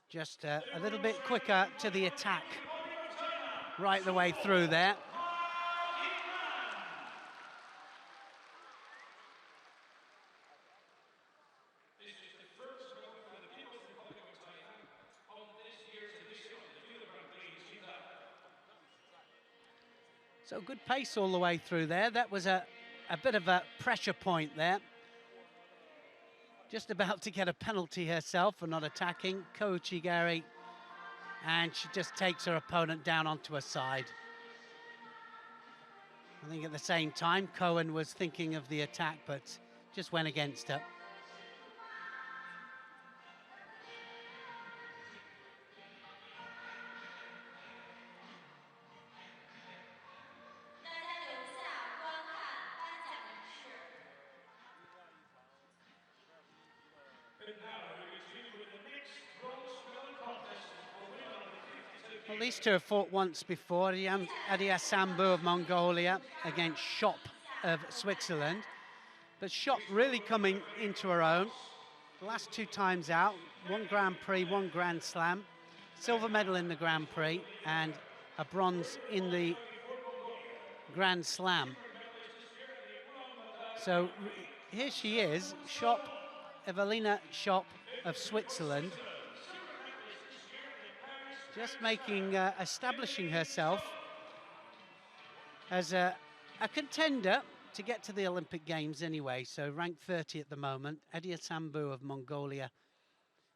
Just a little bit quicker to the attack right the way through there. This is the first goal for the People's Republic of China on this year's edition of the Judo Grand-Prix Qingdao. So good pace all the way through there. That was a bit of a pressure point there. Just about to get a penalty herself for not attacking. Ko Uchigari, and she just takes her opponent down onto her side. I think at the same time, Cohen was thinking of the attack, but just went against her. Well, these two have fought once before. Adia Sambu of Mongolia against Shop of Switzerland. But Shop really coming into her own. The last 2 times out, 1 Grand Prix, 1 Grand Slam, silver medal in the Grand Prix, and a bronze in the Grand Slam. So here she is, Shop, Evelina Shop of Switzerland. Just establishing herself as a contender to get to the Olympic Games anyway. So ranked 30 at the moment. Adia Sambu of Mongolia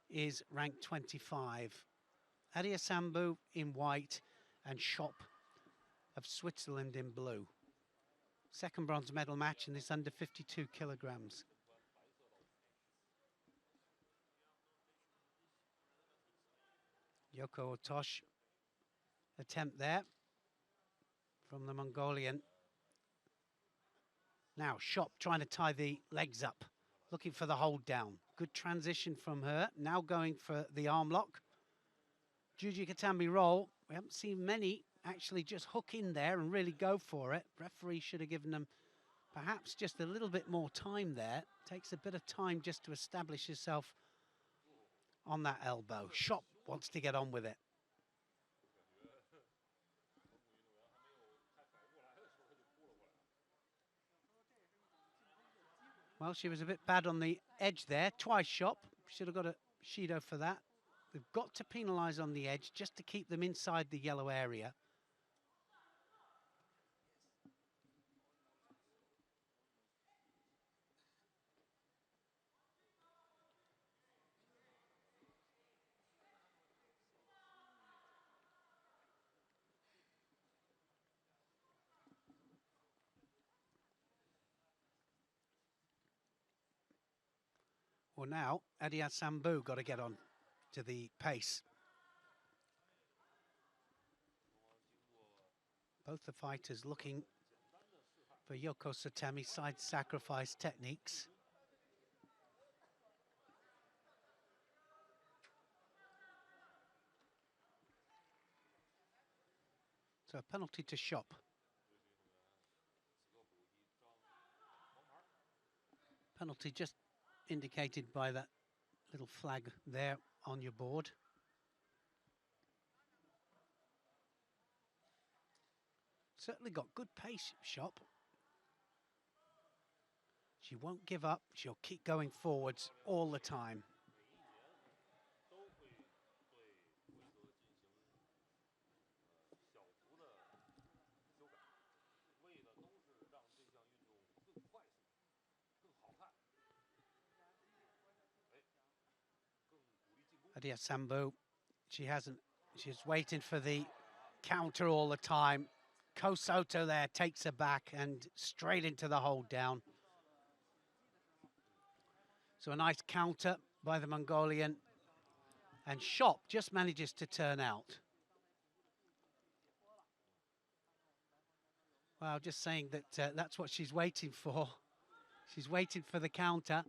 is ranked 25. Adia Sambu in white and Shop of Switzerland in blue. Second bronze medal match in this under 52 kilograms. Yoko Otosh attempt there from the Mongolian. Now Shop trying to tie the legs up, looking for the hold down. Good transition from her. Now going for the arm lock. Juji Katambi roll. We haven't seen many actually just hook in there and really go for it. Referee should have given them perhaps just a little bit more time there. Takes a bit of time just to establish herself on that elbow. Shop wants to get on with it. Well, she was a bit bad on the edge there. Twice Shop. Should have got a Shido for that. They've got to penalise on the edge just to keep them inside the yellow area. Well, now Adia Sambu got to get on to the pace. Both the fighters looking for Yoko Sotemi, side sacrifice techniques. So a penalty to Shop. Penalty just indicated by that little flag there on your board. Certainly got good pace, Shop. She won't give up. She'll keep going forwards all the time. Adia Sambu, she's waiting for the counter all the time. Ko Soto there takes her back and straight into the hold down. So a nice counter by the Mongolian, and Shop just manages to turn out. Well, just saying that that's what she's waiting for. She's waiting for the counter.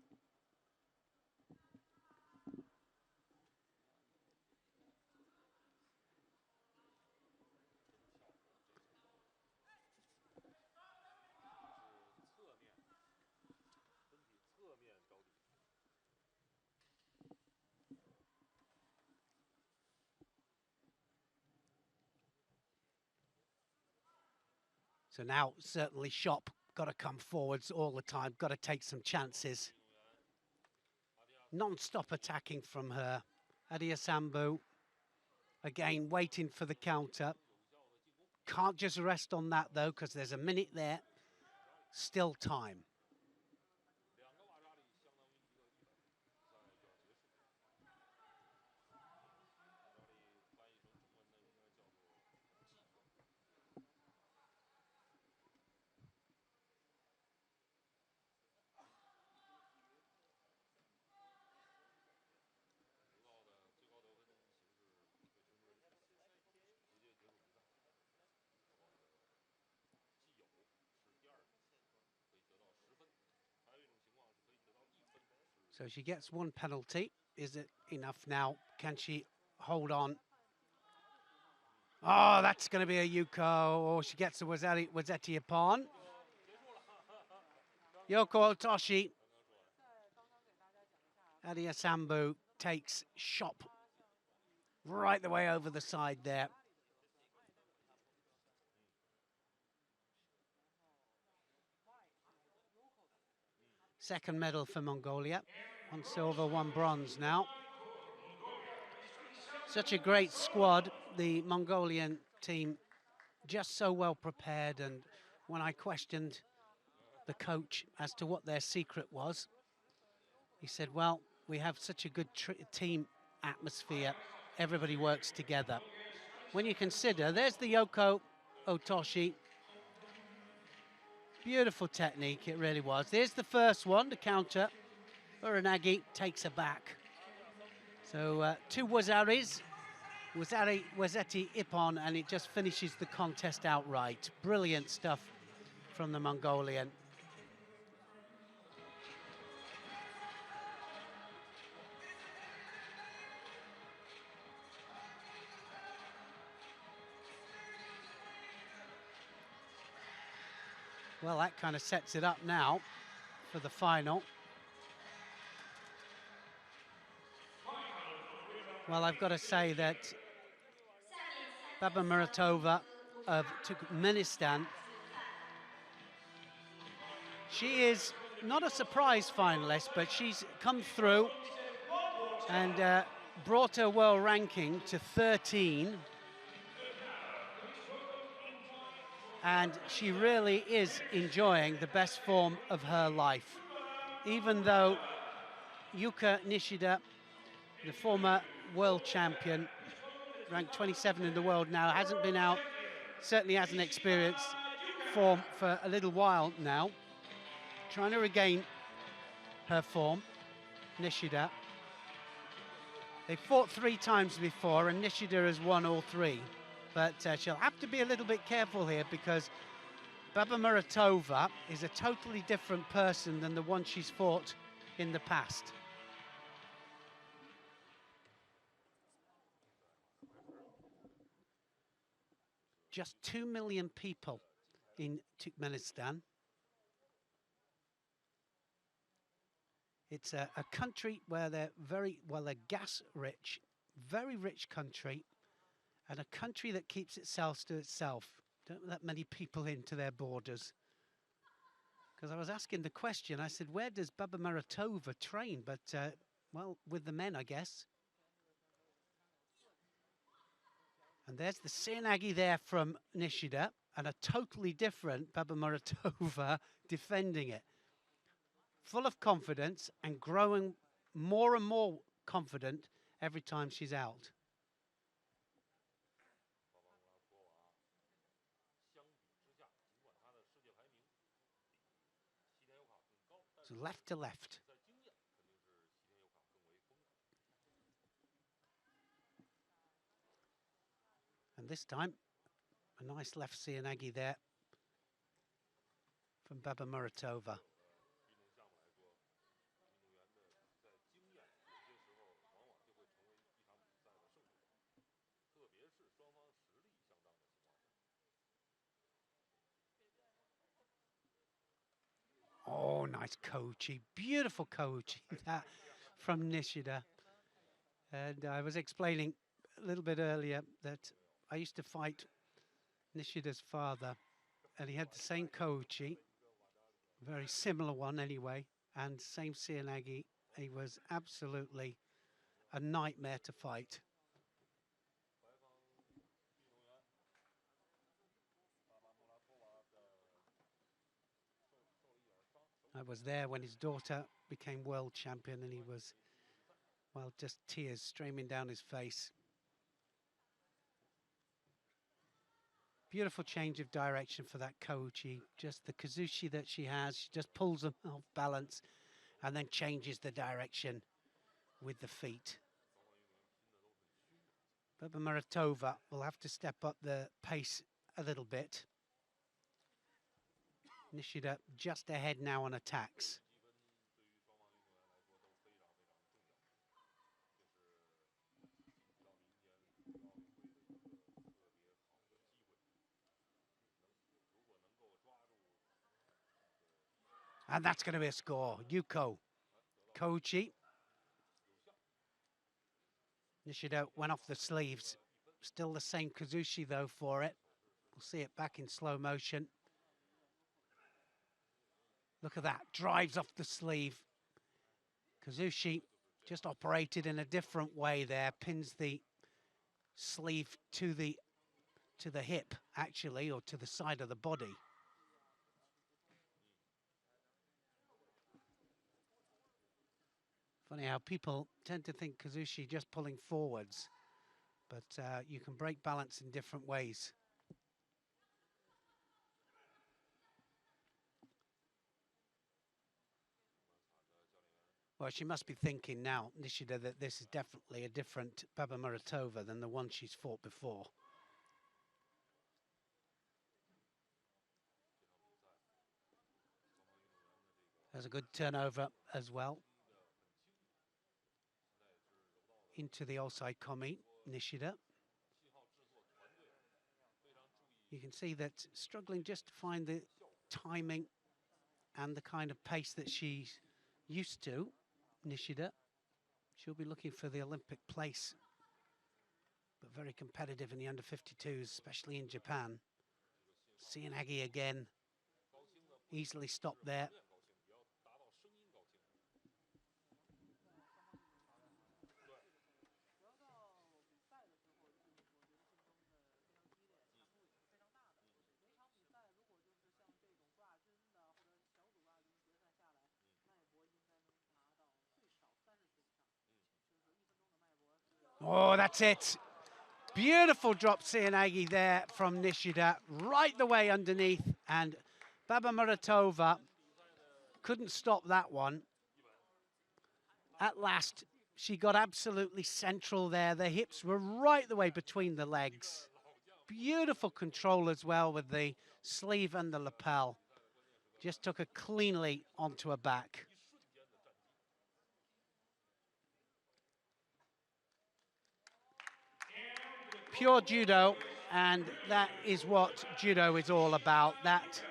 So now certainly Shop got to come forwards all the time, got to take some chances. Non-stop attacking from her. Adia Sambu, again, waiting for the counter. Can't just rest on that, though, because there's a minute there. Still time. So she gets one penalty. Is it enough now? Can she hold on? Oh, that's going to be a Yuko. Or she gets a Wazeti upon. Yoko Otoshi. Adia Sambu takes Shop right the way over the side there. Second medal for Mongolia. 1 silver, 1 bronze now. Such a great squad, the Mongolian team, just so well prepared. And when I questioned the coach as to what their secret was, he said, well, we have such a good team atmosphere. Everybody works together. When you consider, there's the Yoko Otoshi. Beautiful technique, it really was. There's the first one, the counter. Uranagi takes her back. So 2 Wazaris, Wazeti Ippon, and it just finishes the contest outright. Brilliant stuff from the Mongolian. Well, that kind of sets it up now for the final. Well, I've got to say that Baba Muratova of Turkmenistan, she is not a surprise finalist, but she's come through and brought her world ranking to 13. And she really is enjoying the best form of her life. Even though Yuka Nishida, the former world champion, ranked 27 in the world now, hasn't been out, certainly hasn't experienced form for a little while now. Trying to regain her form, Nishida. They fought 3 times before and Nishida has won all 3. But she'll have to be a little bit careful here because Baba Muratova is a totally different person than the one she's fought in the past. Just 2 million people in Turkmenistan. It's a country where they're they're gas rich, very rich country, and a country that keeps itself to itself. Don't let many people into their borders. Because I was asking the question, I said, where does Baba Muratova train? But, well, with the men, I guess. And there's the Seoinage there from Nishida, and a totally different Baba Muratova defending it. Full of confidence and growing more and more confident every time she's out. So left to left. And this time, a nice left Seoinage there from Baba Muratova. Oh, nice Kochi, beautiful Kochi that from Nishida. And I was explaining a little bit earlier that I used to fight Nishida's father, and he had the same Kochi, very similar one anyway, and same Seoinage. He was absolutely a nightmare to fight. I was there when his daughter became world champion, and he was, well, just tears streaming down his face. Beautiful change of direction for that Kochi. Just the kazushi that she has, she just pulls them off balance and then changes the direction with the feet. Baba Muratova will have to step up the pace a little bit. Nishida just ahead now on attacks. And that's going to be a score. Yuko Kochi. Nishida went off the sleeves. Still the same kazushi though for it. We'll see it back in slow motion. Look at that, drives off the sleeve. Kazushi just operated in a different way there, pins the sleeve to the hip actually, or to the side of the body. Funny how people tend to think kazushi just pulling forwards, but you can break balance in different ways. Well, she must be thinking now, Nishida, that this is definitely a different Baba Muratova than the one she's fought before. There's a good turnover as well. Into the Osai Komi, Nishida. You can see that struggling just to find the timing and the kind of pace that she's used to, Nishida. She'll be looking for the Olympic place, but very competitive in the under 52s, especially in Japan. Seoinage again, easily stopped there. Oh, that's it. Beautiful drop Seoinage there from Nishida, right the way underneath, and Baba Muratova couldn't stop that one. At last, she got absolutely central there. The hips were right the way between the legs. Beautiful control as well with the sleeve and the lapel. Just took her cleanly onto her back. Pure judo, and that is what judo is all about. That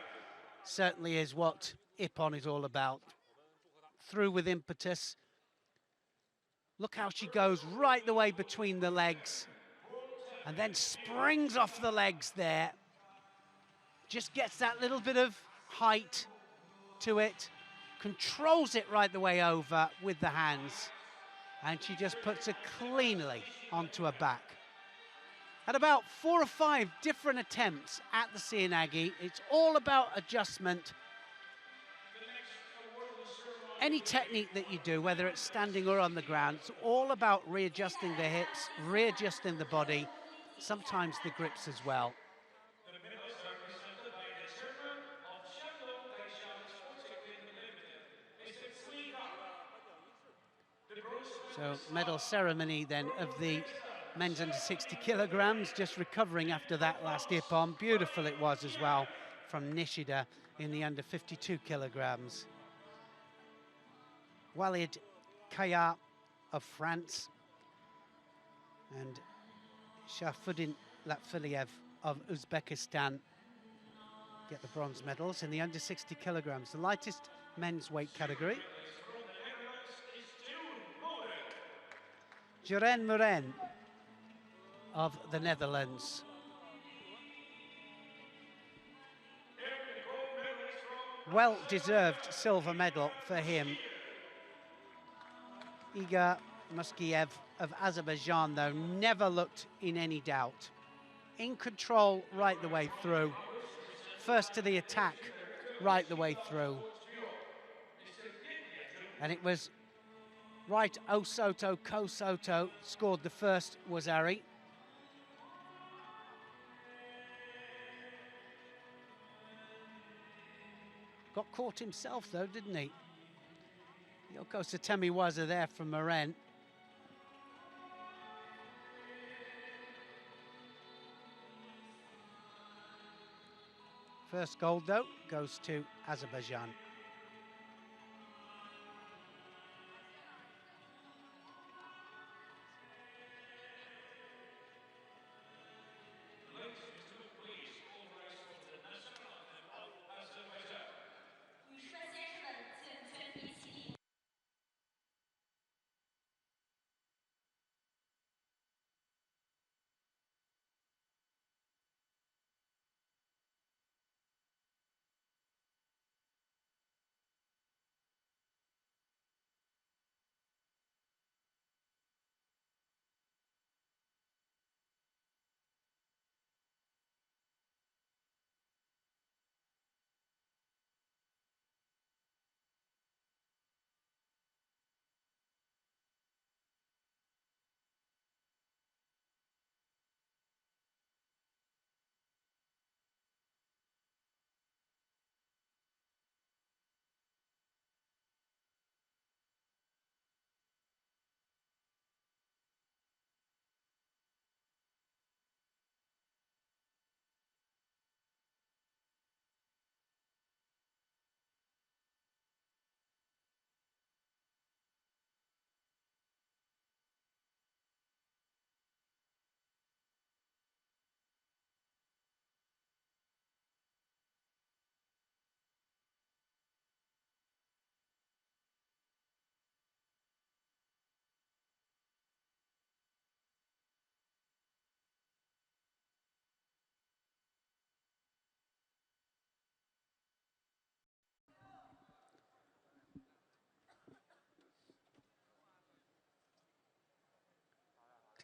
certainly is what Ippon is all about. Through with impetus. Look how she goes right the way between the legs and then springs off the legs there. Just gets that little bit of height to it, controls it right the way over with the hands, and she just puts it cleanly onto her back. At about 4 or 5 different attempts at the Seoinage, it's all about adjustment. Any technique that you do, whether it's standing or on the ground, it's all about readjusting the hips, readjusting the body, sometimes the grips as well. So medal ceremony then of the men's under 60 kilograms, just recovering after that last Ippon. Beautiful it was as well from Nishida in the under 52 kilograms. Walid Kaya of France and Shafuddin Latfiliev of Uzbekistan get the bronze medals in the under 60 kilograms, the lightest men's weight category. Jeren Muren of the Netherlands. Well-deserved silver medal for him. Igor Muskiev of Azerbaijan, though, never looked in any doubt. In control right the way through. First to the attack right the way through. And it was right Osoto, Kosoto scored the first Wazari. Got caught himself though, didn't he? Yoko Satemiwaza there from Muren. First gold though goes to Azerbaijan.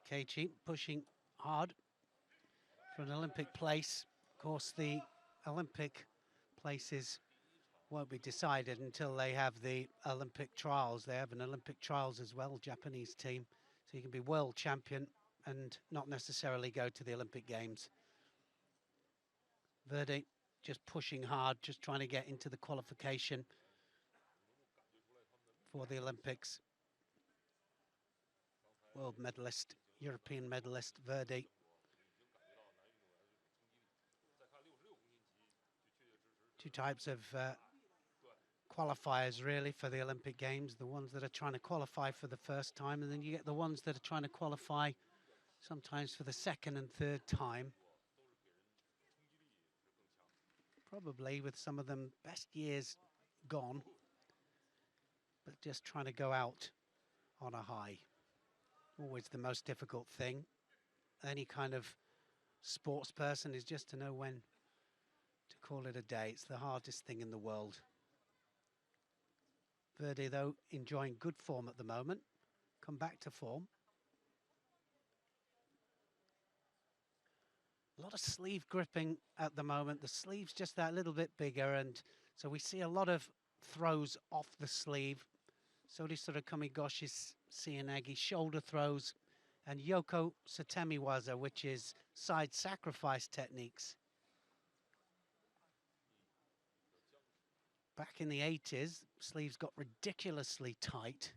Keiichi pushing hard for an Olympic place. Of course, the Olympic places won't be decided until they have the Olympic trials. They have an Olympic trials as well, Japanese team. So you can be world champion and not necessarily go to the Olympic Games. Verdi just pushing hard, just trying to get into the qualification for the Olympics. World medalist, European medalist, Verdi. Two types of qualifiers really for the Olympic Games, the ones that are trying to qualify for the first time, and then you get the ones that are trying to qualify sometimes for the second and third time. Probably with some of them best years gone, but just trying to go out on a high. Always the most difficult thing. Any kind of sports person is just to know when to call it a day. It's the hardest thing in the world. Verdi, though, enjoying good form at the moment. Come back to form. A lot of sleeve gripping at the moment. The sleeve's just that little bit bigger, and so we see a lot of throws off the sleeve. Sori Kamigoshis, Seoinage shoulder throws, and Yoko Satemiwaza, which is side sacrifice techniques. Back in the 80s, sleeves got ridiculously tight.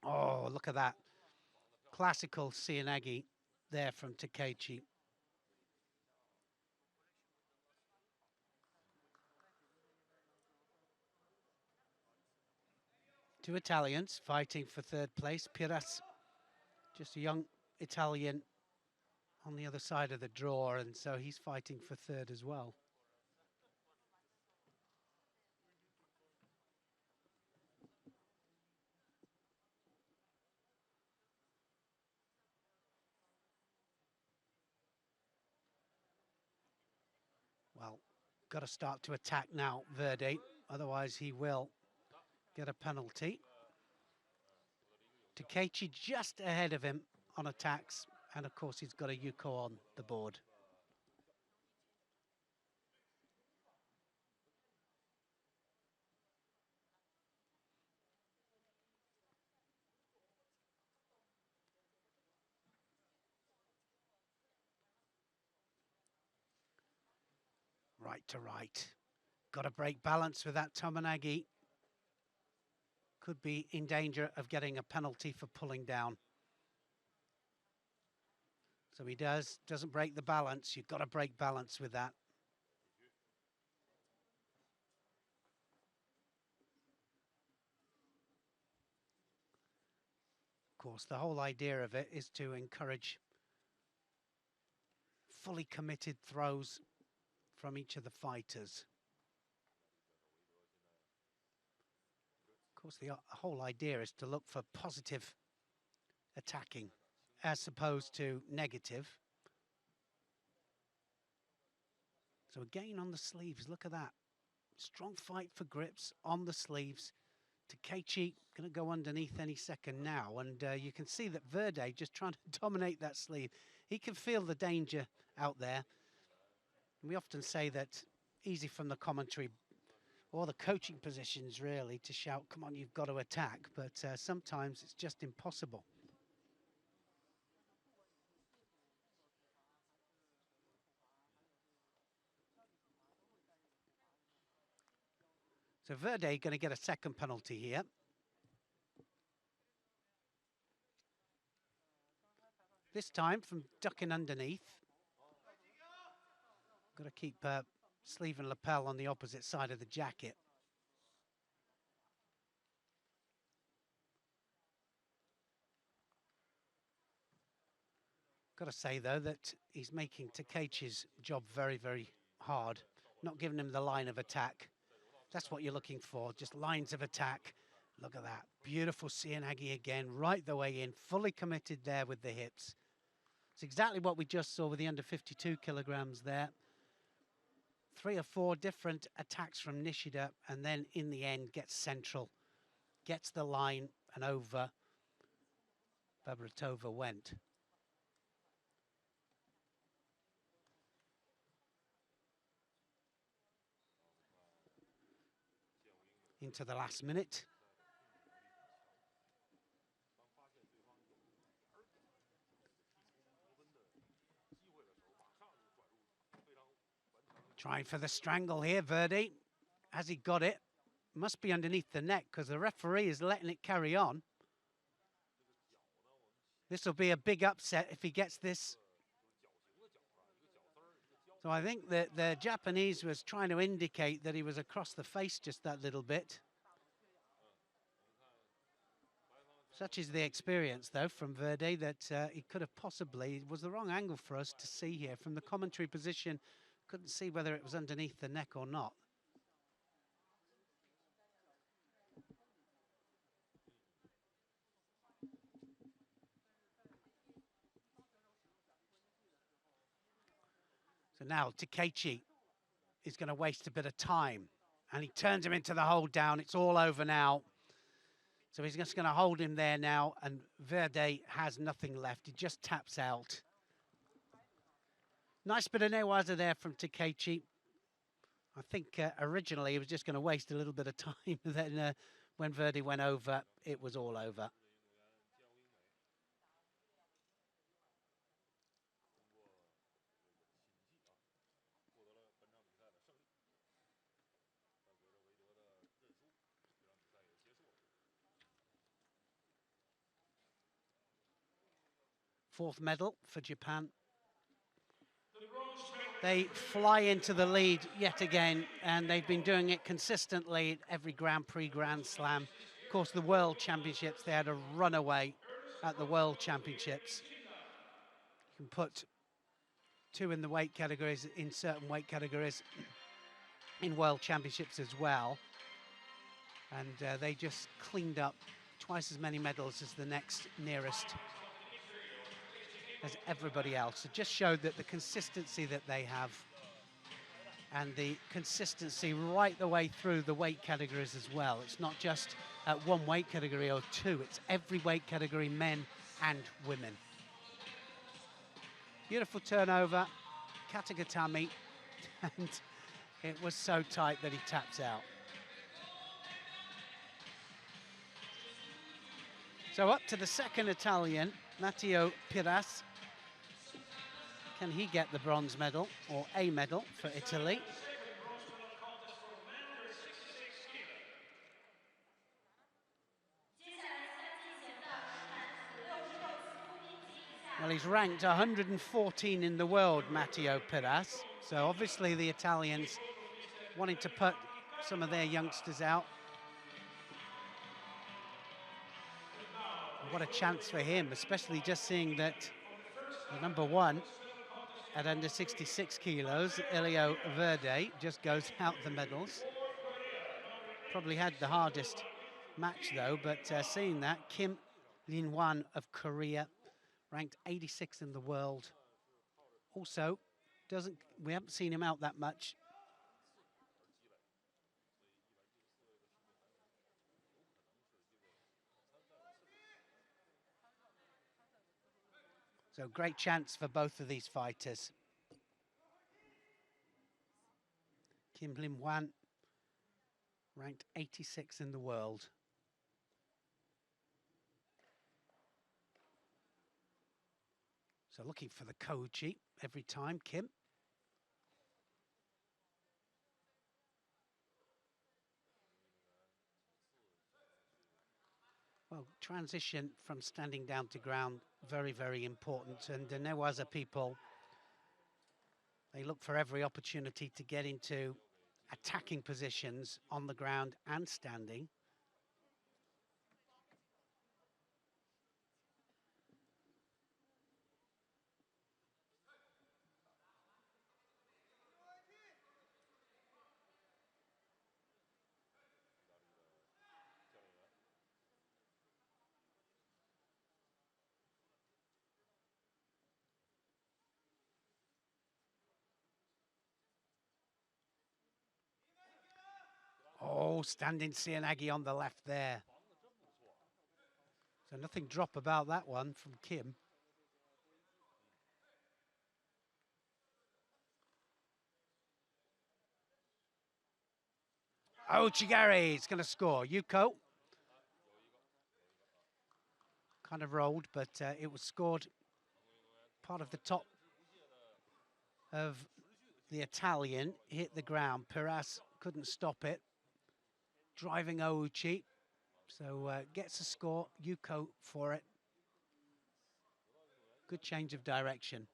Oh, look at that. Classical Seoinage there from Takeichi. Two Italians fighting for third place. Piras, just a young Italian on the other side of the draw, and so he's fighting for third as well. Well, got to start to attack now, Verdi, otherwise he will get a penalty. Takeichi just ahead of him on attacks, and of course he's got a Yuko on the board. Right to right. Got to break balance with that Tomonagi. Could be in danger of getting a penalty for pulling down. So he doesn't break the balance. You've got to break balance with that. Of course, the whole idea of it is to encourage fully committed throws from each of the fighters. Of course, the whole idea is to look for positive attacking as opposed to negative. So again on the sleeves, look at that. Strong fight for grips on the sleeves. Takeichi going to go underneath any second now, and you can see that Verdi just trying to dominate that sleeve. He can feel the danger out there. And we often say that easy from the commentary or the coaching positions really to shout, come on, you've got to attack, but sometimes it's just impossible. So Verdi going to get a second penalty here. This time from ducking underneath. Got to keep sleeve and lapel on the opposite side of the jacket. Got to say, though, that he's making Takeichi's job very, very hard. Not giving him the line of attack. That's what you're looking for, just lines of attack. Look at that. Beautiful Seoinage again, right the way in, fully committed there with the hips. It's exactly what we just saw with the under 52 kilograms there. 3 or 4 different attacks from Nishida, and then in the end gets central, gets the line, and over. Babratova went. Into the last minute. Trying for the strangle here, Verdi. Has he got it? Must be underneath the neck because the referee is letting it carry on. This will be a big upset if he gets this. So I think that the Japanese was trying to indicate that he was across the face just that little bit. Such is the experience, though, from Verde that he could have possibly, it was the wrong angle for us to see here. From the commentary position, couldn't see whether it was underneath the neck or not. So now Takechi is going to waste a bit of time, and he turns him into the hold down. It's all over now. So he's just going to hold him there now, and Verde has nothing left. He just taps out. Nice bit of newaza there from Takechi. I think originally he was just going to waste a little bit of time. Then when Verde went over, it was all over. Fourth medal for Japan. They fly into the lead yet again, and they've been doing it consistently at every Grand Prix Grand Slam. Of course, the World Championships, they had a runaway at the World Championships. You can put two in the weight categories, in certain weight categories, in World Championships as well. And they just cleaned up twice as many medals as the next nearest, as everybody else. It just showed that the consistency that they have, and the consistency right the way through the weight categories as well. It's not just at one weight category or two, it's every weight category, men and women. Beautiful turnover, Katagatame, and it was so tight that he taps out. So up to the second Italian, Matteo Piras. Can he get the bronze medal or a medal for Italy? Well, he's ranked 114 in the world, Matteo Piras. So obviously the Italians wanting to put some of their youngsters out. What a chance for him, especially just seeing that the number one at under 66 kilos, Elio Verde, just goes out the medals. Probably had the hardest match though, but seeing that, Kim Lin-wan of Korea, ranked 86 in the world. Also, we haven't seen him out that much. So great chance for both of these fighters. Kim Lin-wan, ranked 86 in the world. So looking for the Koji every time, Kim. Well, transition from standing down to ground, very, very important. And the Newaza people, they look for every opportunity to get into attacking positions on the ground and standing. Oh, standing Cianagi on the left there. So nothing drop about that one from Kim. Oh, Chigari is going to score. Yuko. Kind of rolled, but it was scored. Part of the top of the Italian hit the ground. Piras couldn't stop it. Driving Ouchi. So gets a score. Yuko for it. Good change of direction.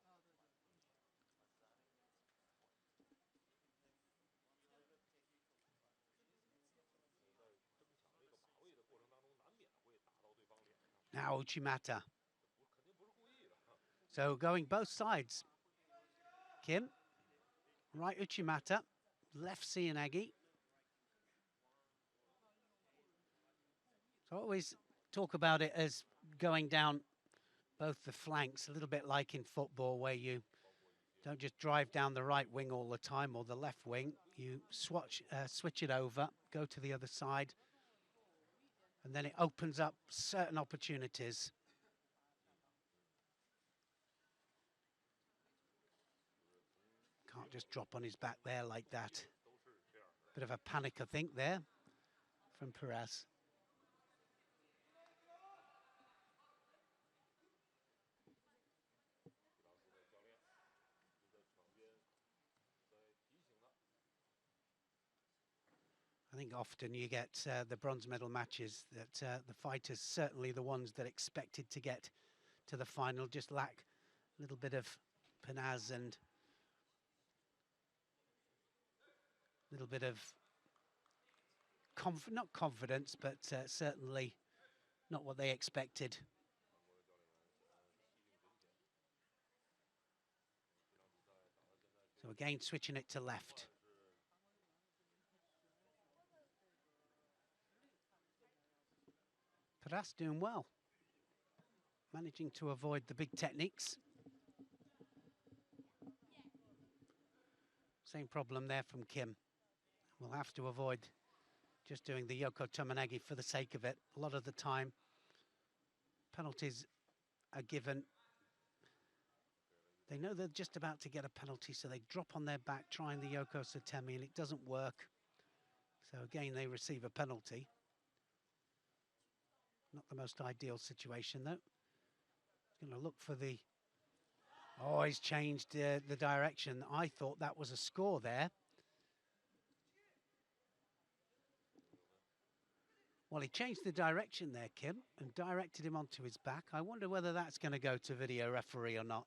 Now Uchimata. So going both sides. Kim, right Uchimata, left Cianagi. So I always talk about it as going down both the flanks, a little bit like in football where you don't just drive down the right wing all the time or the left wing. You switch it over, go to the other side, and then it opens up certain opportunities. Can't just drop on his back there like that. Bit of a panic, I think, there from Perez. I think often you get the bronze medal matches that the fighters, certainly the ones that expected to get to the final, just lack a little bit of panache and a little bit of not confidence, but certainly not what they expected. So again, switching it to left. Paras doing well, managing to avoid the big techniques. Same problem there from Kim. We'll have to avoid just doing the Yoko Tominagi for the sake of it. A lot of the time, penalties are given. They know they're just about to get a penalty, so they drop on their back trying the Yoko Sotemi, and it doesn't work. So again, they receive a penalty. Not the most ideal situation, though. He's going to look for the... Oh, he's changed the direction. I thought that was a score there. Well, he changed the direction there, Kim, and directed him onto his back. I wonder whether that's going to go to video referee or not.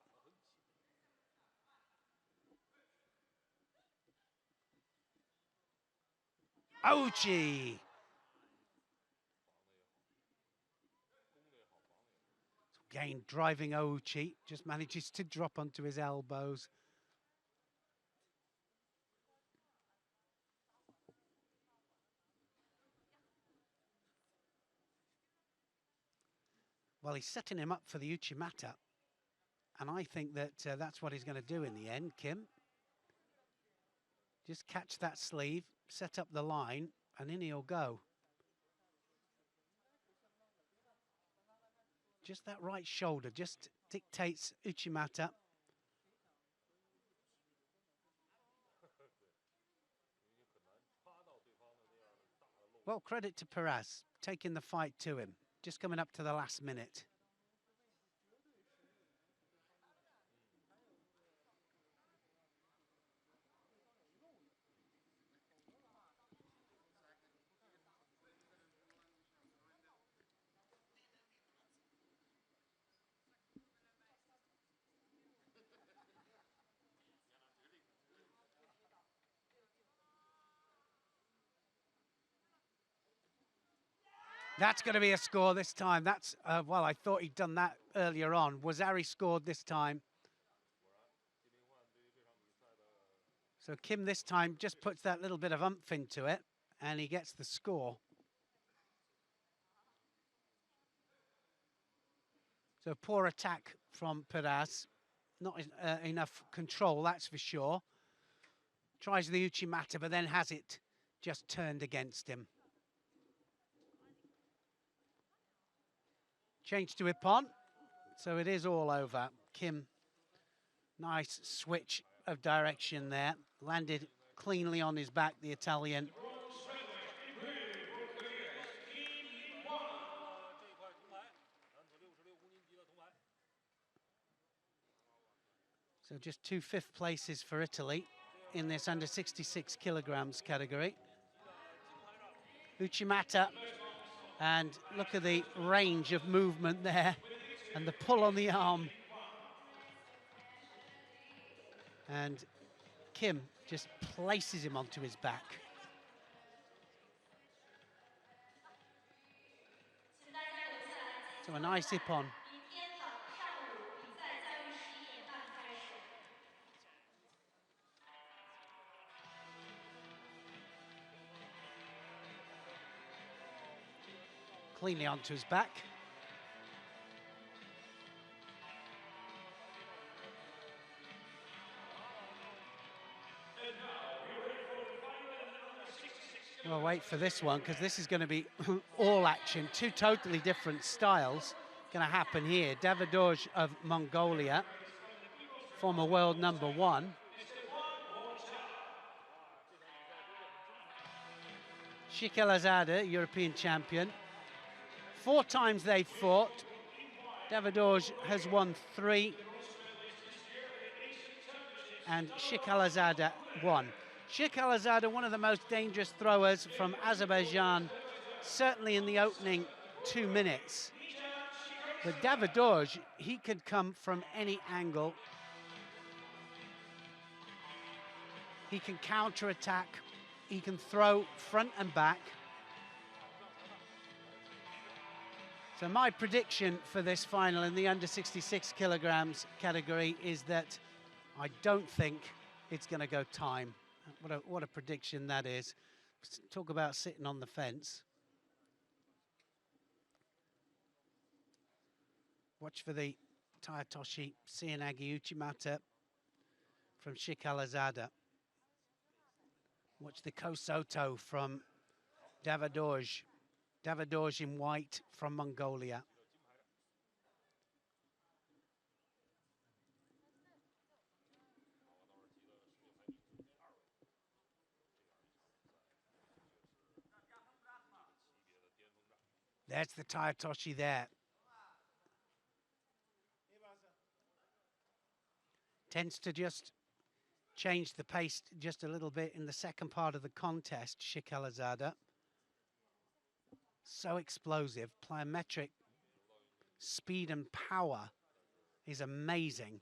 Ouchie! Again, driving Ouchi, just manages to drop onto his elbows. Well, he's setting him up for the Uchimata, and I think that that's what he's going to do in the end, Kim. Just catch that sleeve, set up the line, and in he'll go. Just that right shoulder just dictates Uchimata. Well, credit to Perez, taking the fight to him, just coming up to the last minute. That's going to be a score this time. That's, well, I thought he'd done that earlier on. Wazari scored this time. So Kim this time just puts that little bit of oomph into it, and he gets the score. So poor attack from Perez. Not enough control, that's for sure. Tries the Uchimata, but then has it just turned against him. Change to Ippon, so it is all over. Kim, nice switch of direction there. Landed cleanly on his back, the Italian. So just 2 fifth places for Italy in this under 66 kilograms category. Uchimata. And look at the range of movement there and the pull on the arm And Kim just places him onto his back. So a nice ippon. Cleanly onto his back. We'll wait for this one because this is going to be all action. Two totally different styles going to happen here. Davidoj of Mongolia, former world #1. Shikelazade, European champion. 4 times they've fought. Davidoj has won 3. And Shikelazade won. Shikelazade, one of the most dangerous throwers from Azerbaijan, certainly in the opening 2 minutes. But Davidoj, he could come from any angle. He can counter-attack. He can throw front and back. So my prediction for this final in the under 66 kilograms category is that I don't think it's going to go time. What a prediction that is. Talk about sitting on the fence. Watch for the Tayatoshi Seoinage Uchimata from Shikelazade. Watch the Kosoto from Davidoj. Davidoj in white from Mongolia. There's the Tayatoshi there. Tends to just change the pace just a little bit in the second part of the contest, Shikelazade. So explosive, plyometric speed and power is amazing.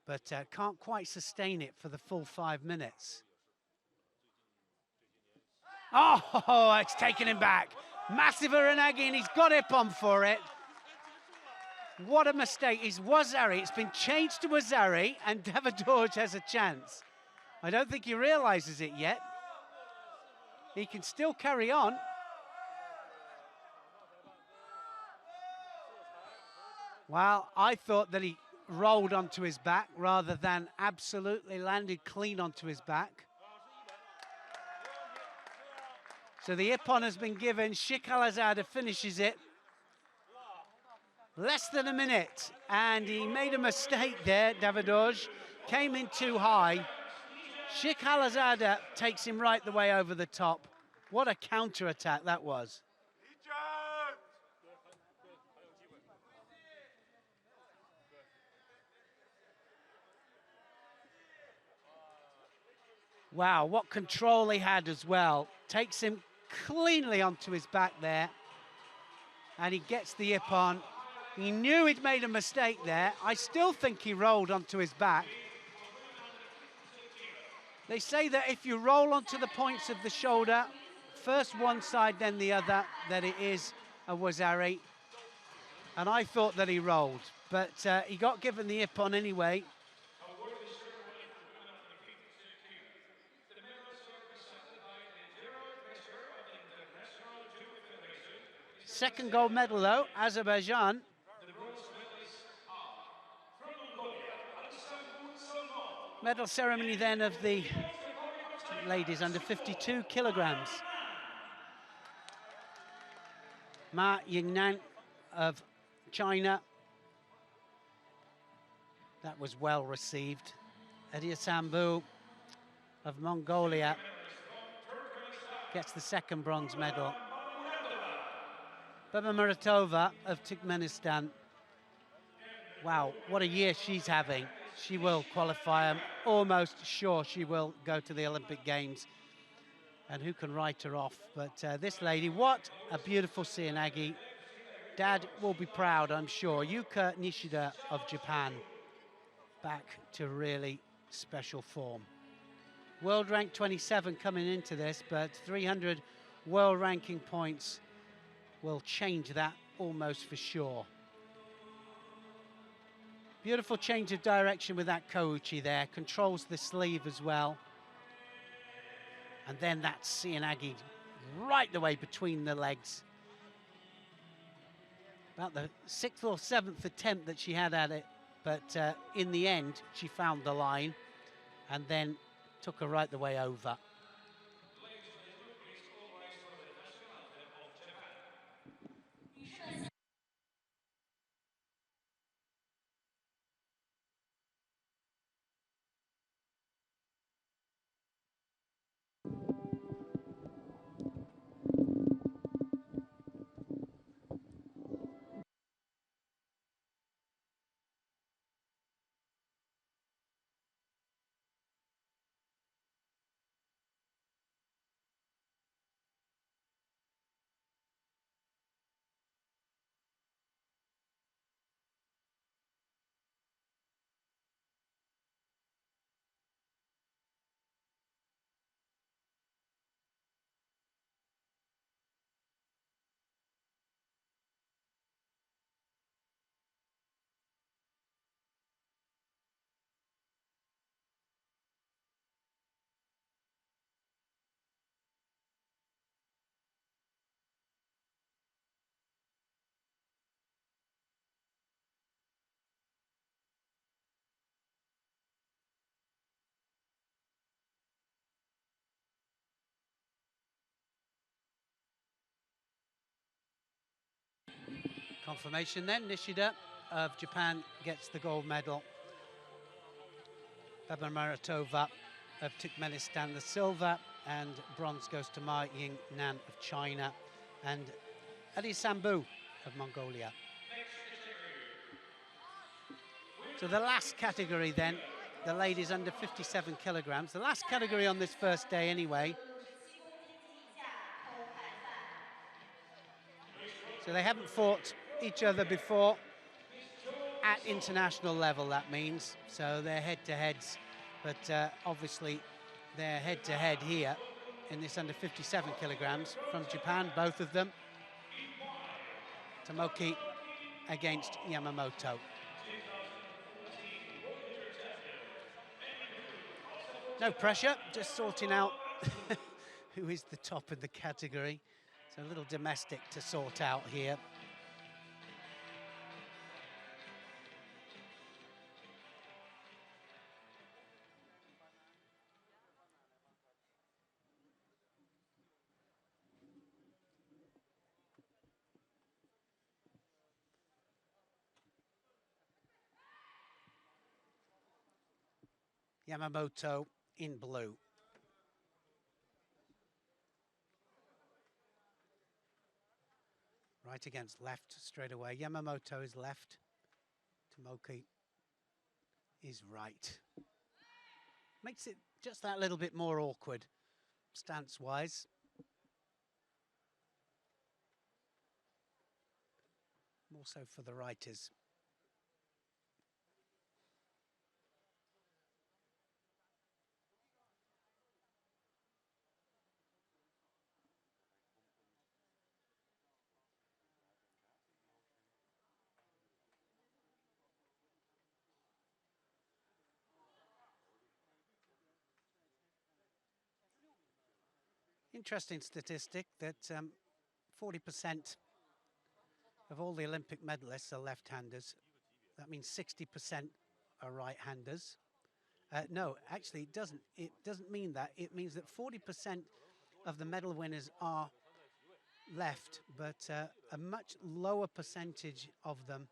But can't quite sustain it for the full 5 minutes. Oh, it's taken him back. Massive Uranagi, and he's got ippon for it. What a mistake. It's Wazari. It's been changed to Wazari, and Davidoj has a chance. I don't think he realizes it yet. He can still carry on. Well, I thought that he rolled onto his back rather than absolutely landed clean onto his back. So the ippon has been given. Shikelazade finishes it. Less than a minute, and he made a mistake there, Davidoj. Came in too high. Shikelazade takes him right the way over the top. What a counter-attack that was. Wow, what control he had as well. Takes him cleanly onto his back there. And he gets the ippon. He knew he'd made a mistake there. I still think he rolled onto his back. They say that if you roll onto the points of the shoulder, first one side, then the other, that it is a Wazari. And I thought that he rolled, but he got given the ippon anyway. Second gold medal, though, Azerbaijan. Medal ceremony then of the ladies under 52 kilograms. Ma Yingnan of China. That was well received. Edia Sambu of Mongolia gets the second bronze medal. Beba Muratova of Turkmenistan. Wow, what a year she's having. She will qualify. I'm almost sure she will go to the Olympic Games. And who can write her off? But this lady, what a beautiful Seoinage. Dad will be proud, I'm sure. Yuka Nishida of Japan. back to really special form. World rank 27 coming into this, but 300 world ranking points will change that almost for sure. Beautiful change of direction with that Kouchi there, controls the sleeve as well. And then that Cianagi right the way between the legs. About the 6th or 7th attempt that she had at it, but in the end, she found the line and then took her right the way over. Confirmation then, Nishida of Japan gets the gold medal. Beba Maratova of Turkmenistan the silver, and bronze goes to Ma Ying Nan of China and Adi Sambu of Mongolia. So the last category then, the ladies under 57 kilograms, the last category on this first day anyway. So they haven't fought each other before at international level, that means. So they're head-to-heads, but obviously they're head-to-head here in this under 57 kilograms from Japan, both of them. Tomoki against Yamamoto. No pressure, just sorting out who is the top of the category. So a little domestic to sort out here. Yamamoto in blue. Right against left straight away. Yamamoto is left. Tomoki is right. Makes it just that little bit more awkward, stance-wise. More so for the writers. Interesting statistic that 40% of all the Olympic medalists are left-handers. That means 60% are right-handers. No, actually, it doesn't. It doesn't mean that. It means that 40% of the medal winners are left, but a much lower percentage of them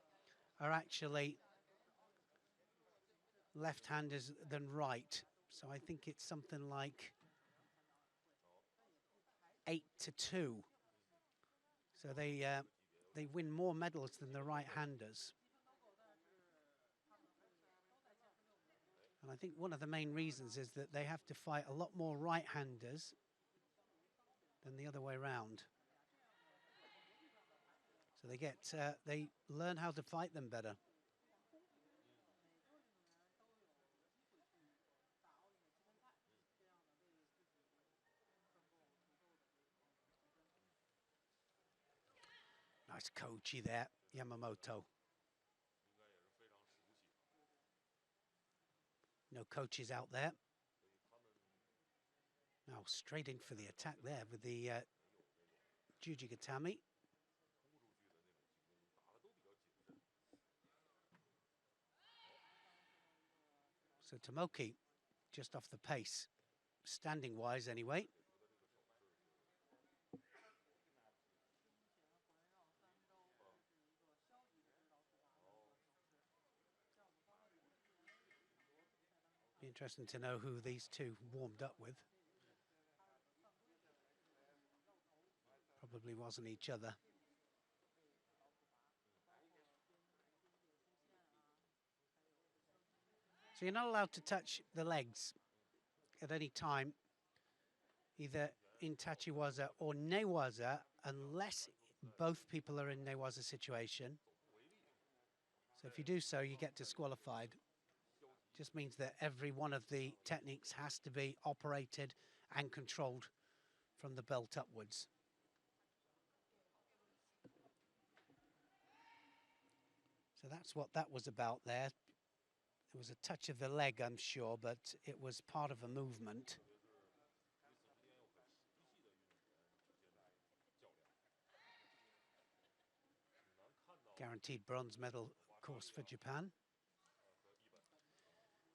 are actually left-handers than right. So I think it's something like 8-2. So they win more medals than the right-handers. And I think one of the main reasons is that they have to fight a lot more right-handers than the other way around. So they learn how to fight them better. Nice koji there, Yamamoto. No coaches out there. Now straight in for the attack there with the Jujigatami. So Tomoki just off the pace, standing wise anyway. Be interesting to know who these two warmed up with. Probably wasn't each other. So you're not allowed to touch the legs at any time, either in tachiwaza or newaza, unless both people are in newaza situation. So if you do so, you get disqualified. Just means that every one of the techniques has to be operated and controlled from the belt upwards. So that's what that was about there. It was a touch of the leg, I'm sure, but it was part of a movement. Guaranteed bronze medal, of course, for Japan.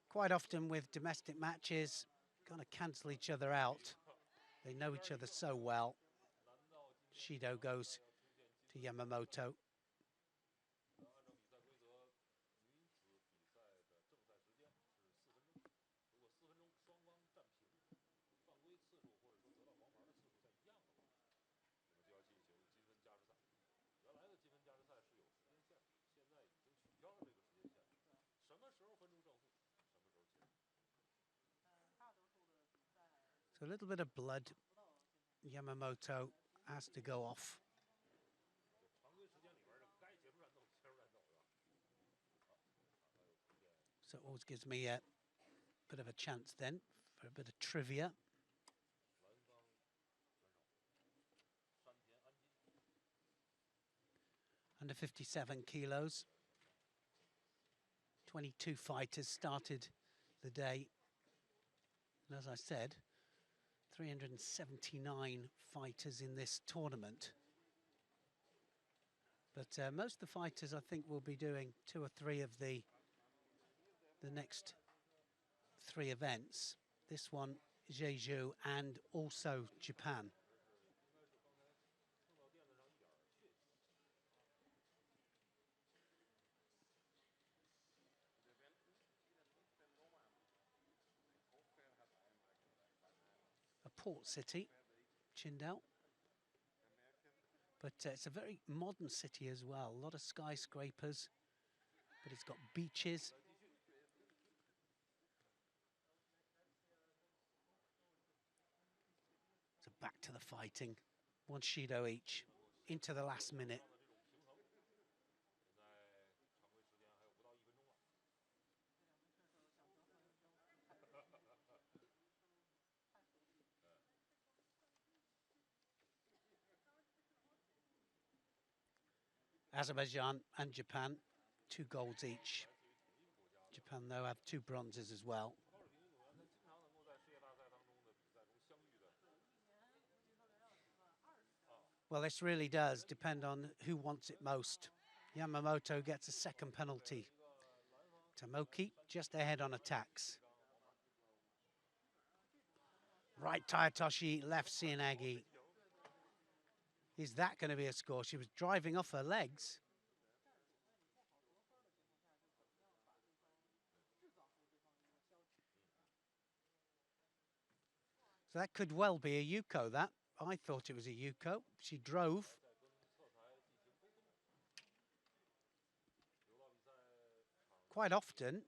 Quite often with domestic matches, kind of cancel each other out. They know each other so well. Shido goes to Yamamoto. So a little bit of blood. Yamamoto has to go off. So it always gives me a bit of a chance then for a bit of trivia. Under 57 kilos. 22 fighters started the day. And as I said, 379 fighters in this tournament. But most of the fighters, I think, will be doing 2 or 3 of the next 3 events. This one, Jeju, and also Japan. A port city, Qingdao. But it's a very modern city as well. A lot of skyscrapers, but it's got beaches. So back to the fighting. 1 Shido each into the last minute. Azerbaijan and Japan, 2 golds each. Japan, though, have 2 bronzes as well. Well, this really does depend on who wants it most. Yamamoto gets a second penalty. Tomoki just ahead on attacks. Right Tayatoshi, left Seoinage. Is that going to be a score? She was driving off her legs. So that could well be a Yuko, that. I thought it was a Yuko. She drove. Quite often,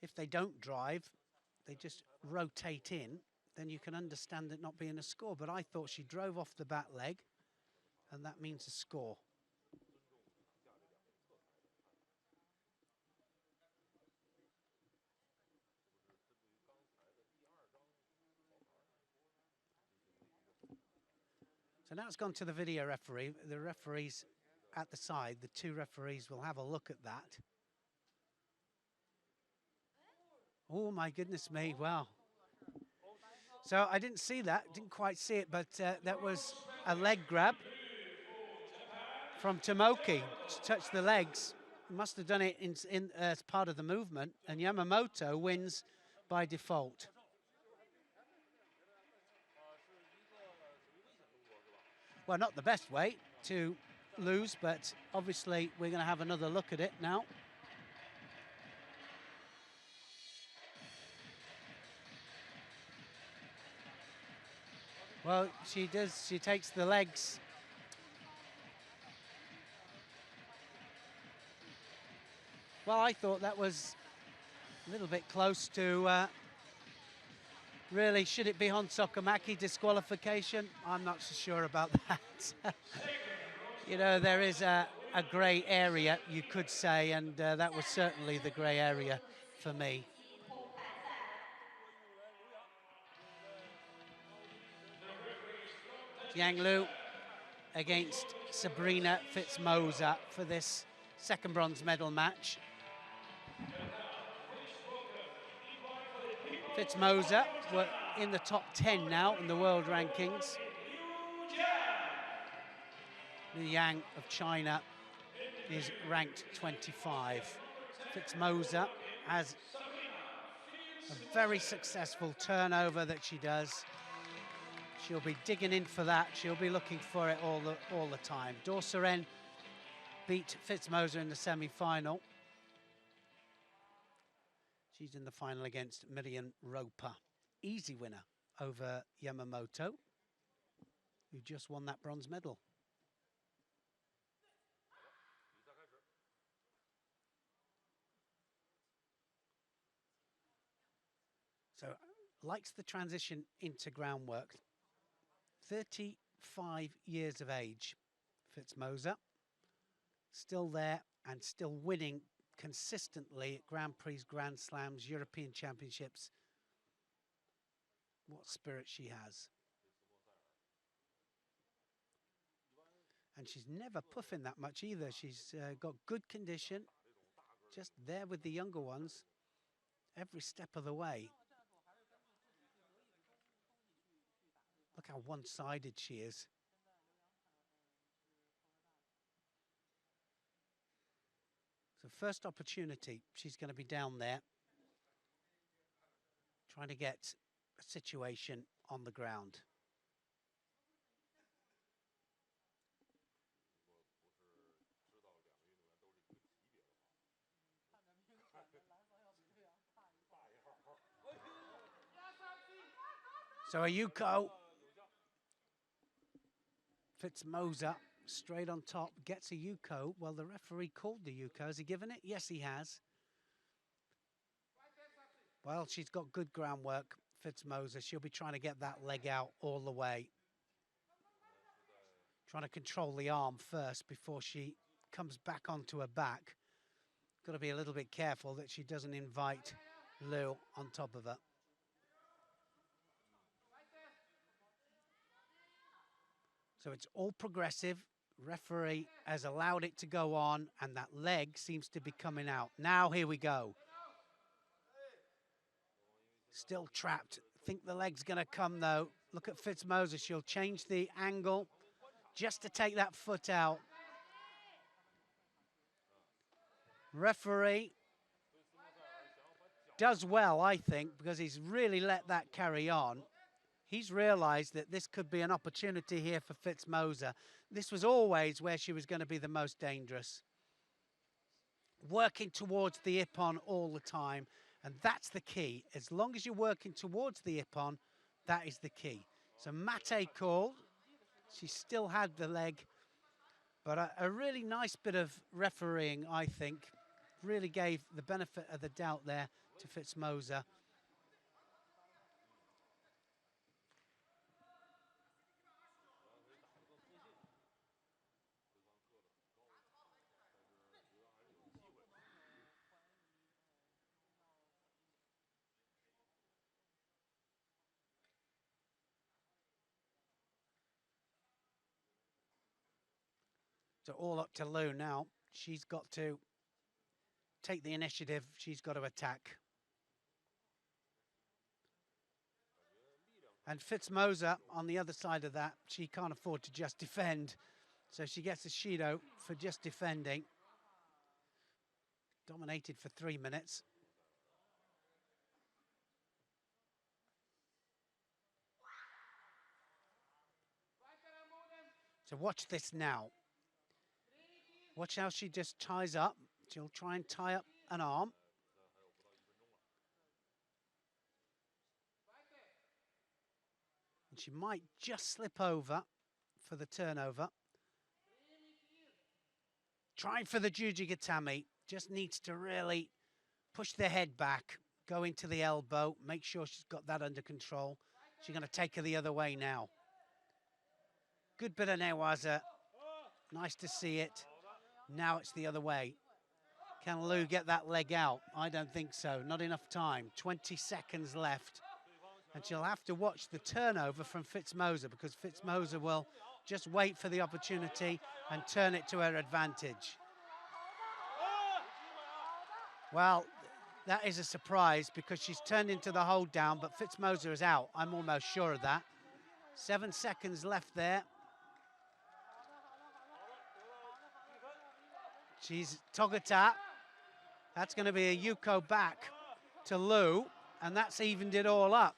if they don't drive, they just rotate in, then you can understand it not being a score. But I thought she drove off the back leg, and that means a score. So now it's gone to the video referee. The referees at the side, the two referees will have a look at that. Oh my goodness me, wow. So I didn't see that, didn't quite see it, but that was a leg grab from Tomoki to touch the legs. Must have done it as part of the movement, and Yamamoto wins by default. Well, not the best way to lose, but obviously we're going to have another look at it now. Well, she takes the legs. Well, I thought that was a little bit close to really, should it be Honsokamaki disqualification? I'm not so sure about that. You know, there is a grey area, you could say, and that was certainly the grey area for me. Yang Lu against Sabrina Fitzmoser for this second bronze medal match. Fitzmoser were in the top 10 now in the world rankings. Liu Yang of China is ranked 25. Fitzmoser has a very successful turnover that she does. She'll be digging in for that. She'll be looking for it all the time. Dorsaen beat Fitzmoser in the semi-final. She's in the final against Miriam Roper. Easy winner over Yamamoto, who just won that bronze medal. So, likes the transition into groundwork. 35 years of age, Fitzmoser. Still there and still winning consistently at Grand Prix, Grand Slams, European Championships. What spirit she has. And she's never puffing that much either. She's got good condition, just there with the younger ones every step of the way. Look how one-sided she is. So first opportunity, she's going to be down there trying to get a situation on the ground. So Ayuko Fitzmoser straight on top gets a Yuko. Well, the referee called the Yuko. Has he given it? Yes, he has. Well, she's got good groundwork, Fitzmoser. She'll be trying to get that leg out all the way. Trying to control the arm first before she comes back onto her back. Got to be a little bit careful that she doesn't invite Liu on top of her. So it's all progressive. Referee has allowed it to go on, and that leg seems to be coming out. Now here we go. Still trapped. Think the leg's going to come, though. Look at Fitzmoser. She'll change the angle just to take that foot out. Referee does well, I think, because he's really let that carry on. He's realised that this could be an opportunity here for Fitzmoser. This was always where she was going to be the most dangerous. Working towards the ippon all the time, and that's the key. As long as you're working towards the ippon, that is the key. So Mate called. She still had the leg, but a really nice bit of refereeing, I think. Really gave the benefit of the doubt there to Fitzmoser. So all up to Lou now. She's got to take the initiative. She's got to attack. And Fitzmoser on the other side of that, she can't afford to just defend. So she gets a Shido for just defending. Dominated for 3 minutes. So watch this now. Watch how she just ties up. She'll try and tie up an arm. And she might just slip over for the turnover. Trying for the Jujigatami. Just needs to really push the head back, go into the elbow, make sure she's got that under control. She's going to take her the other way now. Good bit of newaza. Nice to see it. Now it's the other way. Can Lou get that leg out? I don't think so. Not enough time. 20 seconds left. And she'll have to watch the turnover from Fitzmoser, because Fitzmoser will just wait for the opportunity and turn it to her advantage. Well, that is a surprise because she's turned into the hold down, but Fitzmoser is out. I'm almost sure of that. 7 seconds left there. She's Togata. That's going to be a Yuko back to Lou, and that's evened it all up.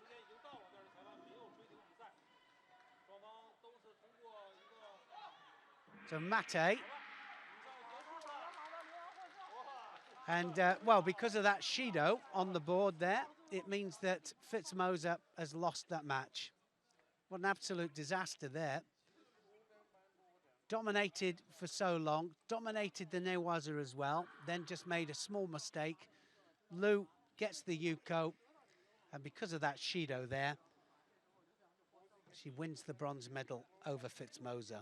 So Mate. And, well, because of that Shido on the board there, it means that Fitzmoser has lost that match. What an absolute disaster there. Dominated for so long, dominated the newaza as well, then just made a small mistake. Lou gets the Yuko, and because of that Shido there, she wins the bronze medal over Fitzmoser.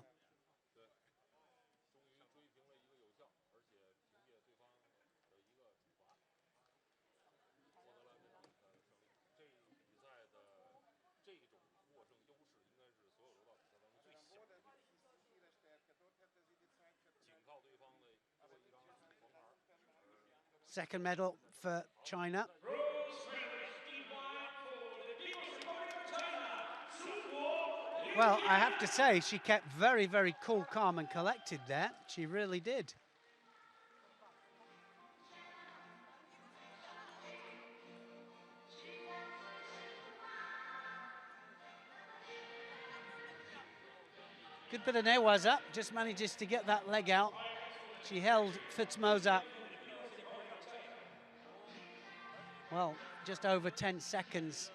Second medal for China. Well, I have to say, she kept very, very cool, calm and collected there. She really did. Good bit of newaza, just manages to get that leg out. She held Fitzmoser, well, just over 10 seconds.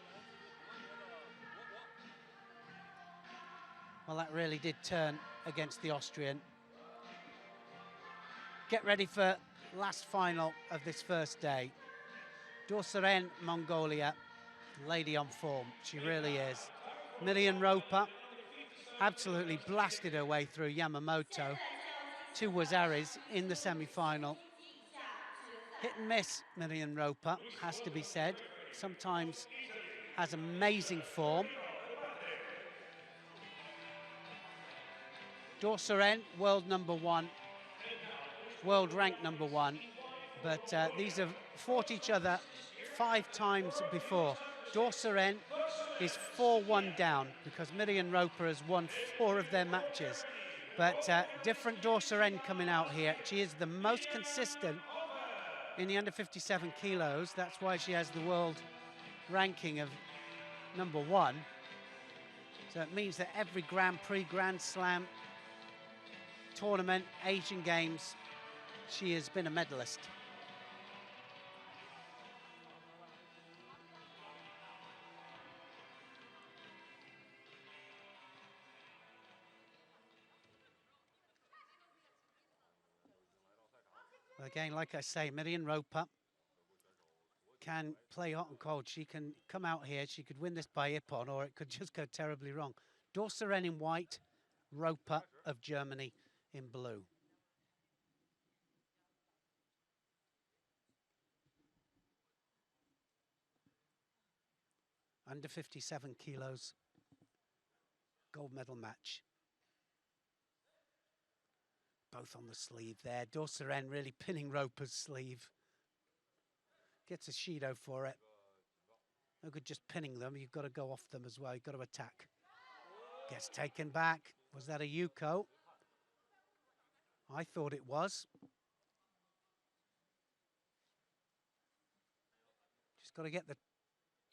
Well, that really did turn against the Austrian. Get ready for last final of this first day. Dorsaren, Mongolia, lady on form. She really is. Million Roper absolutely blasted her way through Yamamoto to Wazaris in the semi-final. Hit and miss, Million Roper, has to be said. Sometimes has amazing form. Dorsaren, world number 1, world rank number 1. But these have fought each other 5 times before. Dorsaren is 4-1 down because Million Roper has won 4 of their matches. But different Dorsaren coming out here. She is the most consistent in the under 57 kilos. That's why she has the world ranking of number 1. So it means that every Grand Prix, Grand Slam, tournament, Asian Games, she has been a medalist. Again, like I say, Million Roper can play hot and cold. She can come out here, she could win this by Ippon, or it could just go terribly wrong. Dorsaren in white, Roper of Germany in blue. Under 57 kilos, gold medal match. Both on the sleeve there. Dorsaren really pinning Roper's sleeve. Gets a Shido for it. No good just pinning them. You've got to go off them as well. You've got to attack. Gets taken back. Was that a Yuko? I thought it was. Just got to get the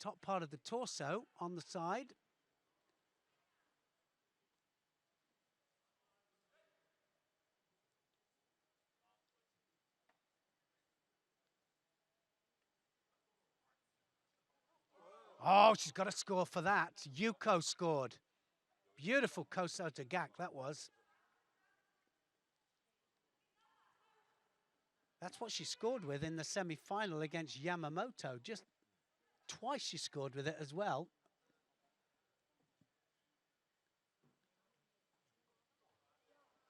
top part of the torso on the side. Oh, she's got a score for that. Yuko scored. Beautiful Kosoto Gak that was. That's what she scored with in the semi-final against Yamamoto. Just twice she scored with it as well.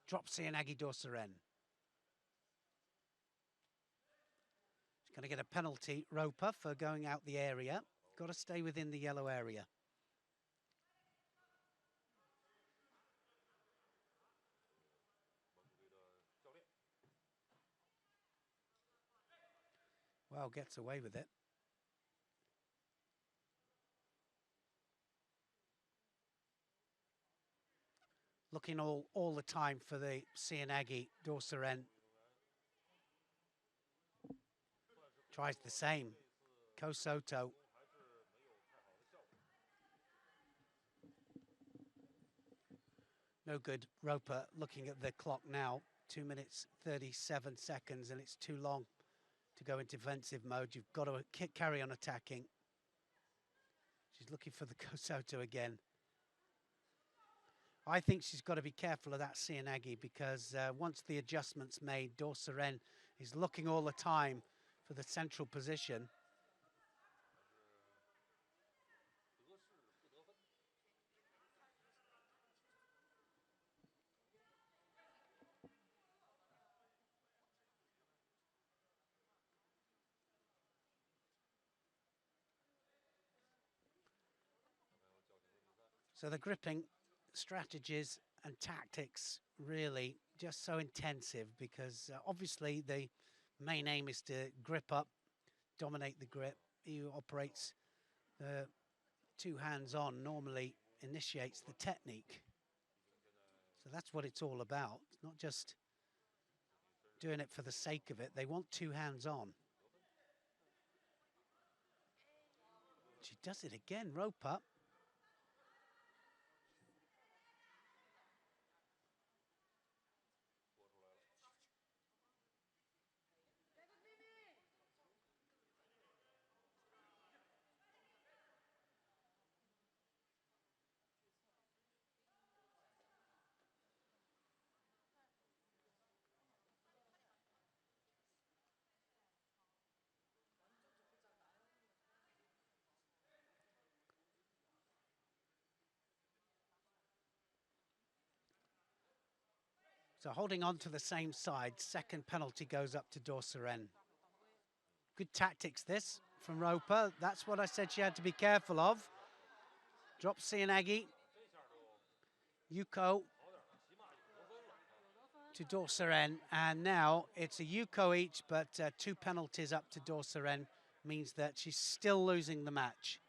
Drop Cianagi Dorsaren. She's going to get a penalty, Roper, for going out the area. Got to stay within the yellow area. Well, gets away with it. Looking all the time for the Cianagi Dorsaren. Tries the same. Kosoto. No good. Roper looking at the clock now. 2 minutes, 37 seconds, and it's too long to go into defensive mode. You've got to carry on attacking. She's looking for the Kosoto again. I think she's got to be careful of that Cianagi because once the adjustment's made, Dorsaren is looking all the time for the central position. So the gripping strategies and tactics really just so intensive because obviously the main aim is to grip up, dominate the grip. He who operates two hands on normally initiates the technique. So that's what it's all about. It's not just doing it for the sake of it. They want two hands on. She does it again, Roper. So holding on to the same side, second penalty goes up to Dorsaren. Good tactics this from Roper. That's what I said she had to be careful of. Drop Cianagi. Yuko to Dorsaren. And now it's a Yuko each, but 2 penalties up to Dorsaren means that she's still losing the match.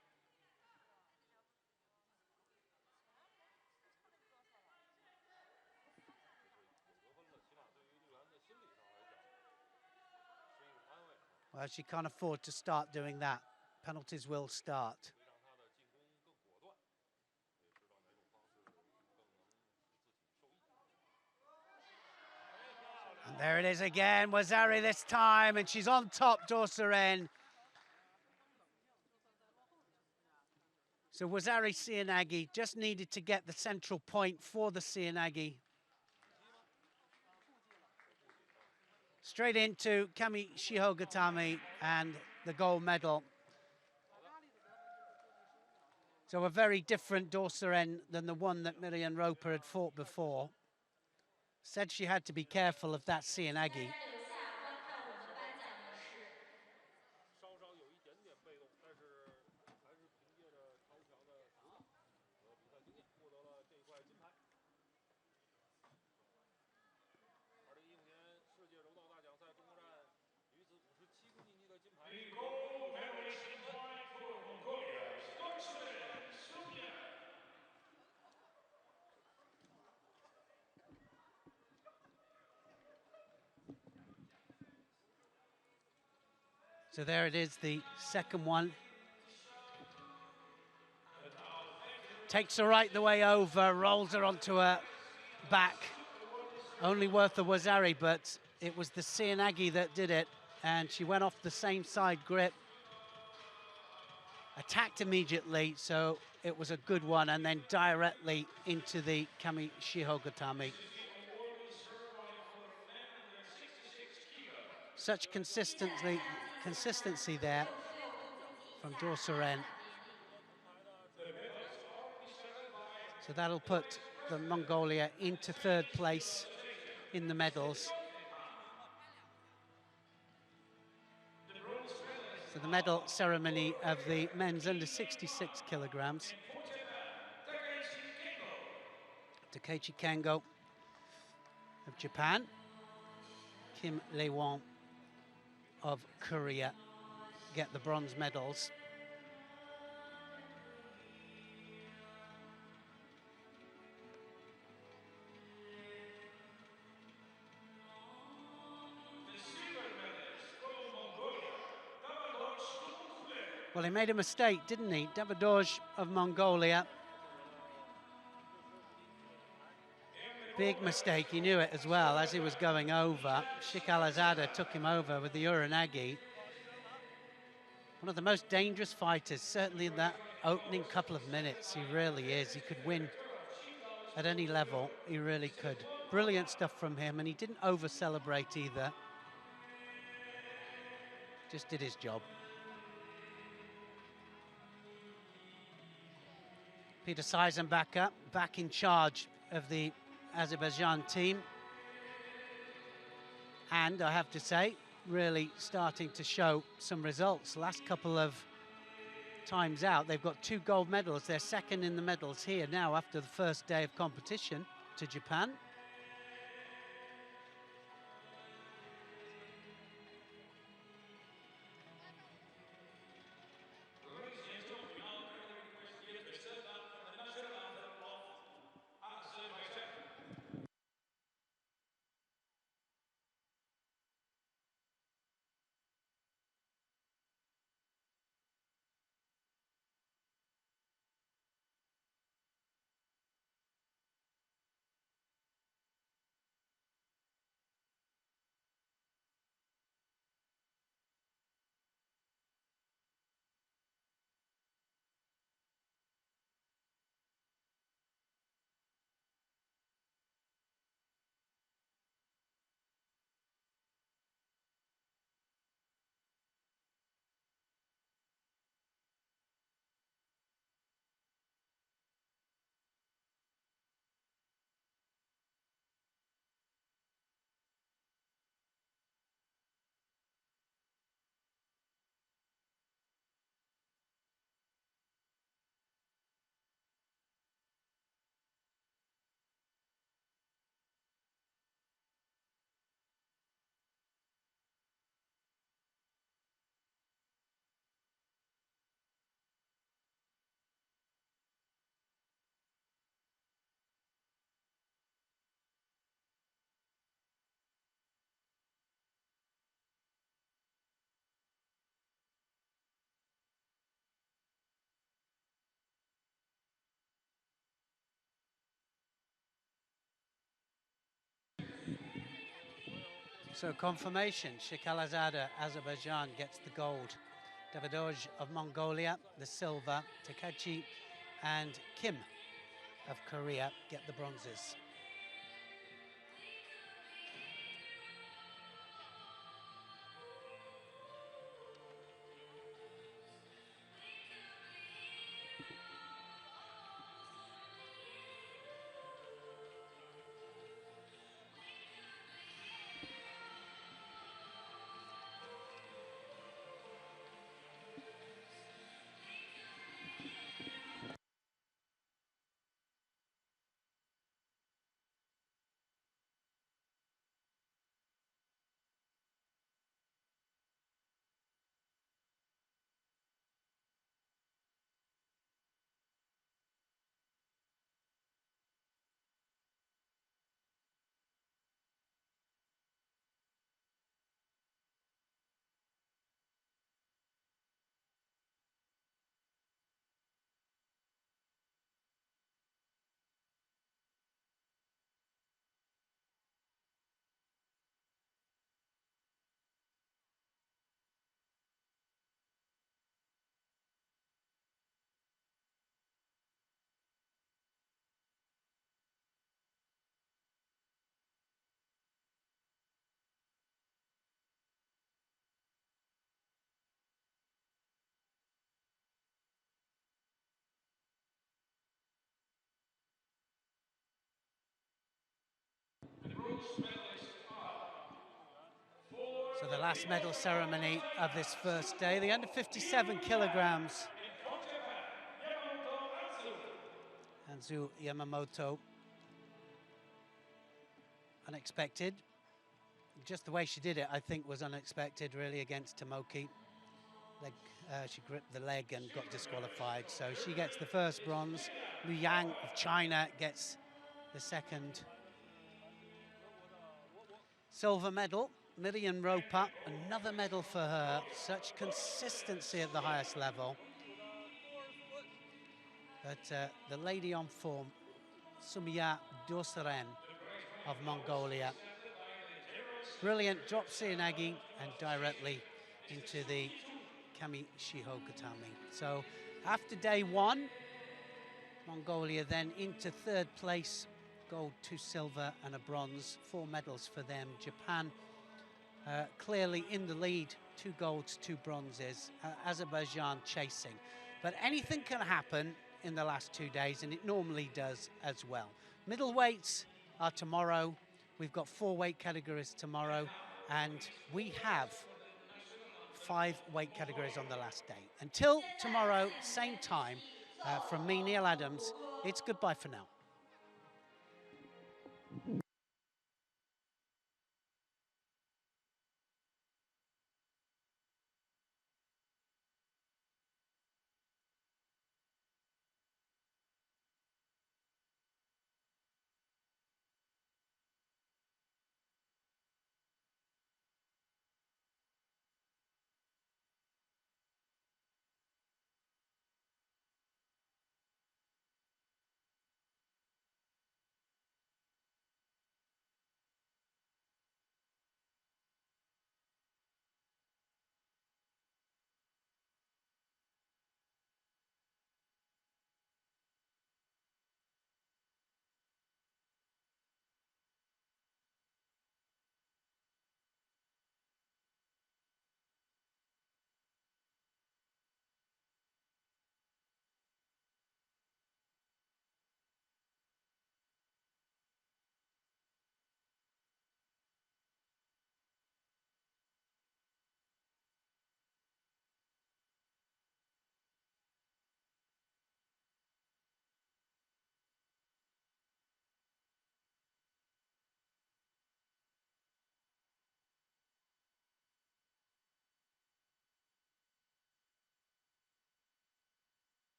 Well, she can't afford to start doing that. Penalties will start. And there it is again, Wazari this time, and she's on top, Dorsaren. So Wazari Cianagi just needed to get the central point for the Cianagi. Straight into Kami Shihogatami and the gold medal. So a very different Dorsaren than the one that Miriam Roper had fought before. Said she had to be careful of that Cianagi. So there it is, the second one. Takes her right the way over, rolls her onto her back. Only worth the Wazari, but it was the Sianagi that did it, and she went off the same side grip. Attacked immediately, so it was a good one, and then directly into the Kami Shihogatami. Such consistency there from Dorsoren. So that'll put the Mongolia into third place in the medals. So the medal ceremony of the men's under 66 kilograms. Takechi Kengo of Japan. Kim Lewon of Korea get the bronze medals. Well, he made a mistake, didn't he? Davadoj of Mongolia. Big mistake, he knew it as well as he was going over. Shikalazada took him over with the Uranagi. One of the most dangerous fighters, certainly in that opening couple of minutes. He really is. He could win at any level. He really could. Brilliant stuff from him, and he didn't over-celebrate either. Just did his job. Peter Seisenbacher back in charge of the Azerbaijan team. And I have to say, really starting to show some results. Last couple of times out, they've got 2 gold medals. They're second in the medals here now after the first day of competition to Japan. So confirmation, Shikalazada, Azerbaijan gets the gold. Davadoj of Mongolia, the silver. Takechi and Kim of Korea get the bronzes. for the last medal ceremony of this first day. The under 57 kilograms. Anzu Yamamoto. Unexpected. Just the way she did it, I think, was unexpected, really, against Tomoki. She gripped the leg and got disqualified. So she gets the first bronze. Lu Yang of China gets the second silver medal. Miriam Roper, another medal for her. Such consistency at the highest level. But the lady on form, Sumya Dorsaren of Mongolia. Brilliant, drops Seoinage and directly into the Kami Shiho Gatami. So after day one, Mongolia then into third place, gold, 2 silver and a bronze, 4 medals for them. Japan clearly in the lead, 2 golds, 2 bronzes, Azerbaijan chasing. But anything can happen in the last 2 days, and it normally does as well. Middleweights are tomorrow. We've got 4 weight categories tomorrow, and we have 5 weight categories on the last day. Until tomorrow, same time, from me, Neil Adams, it's goodbye for now.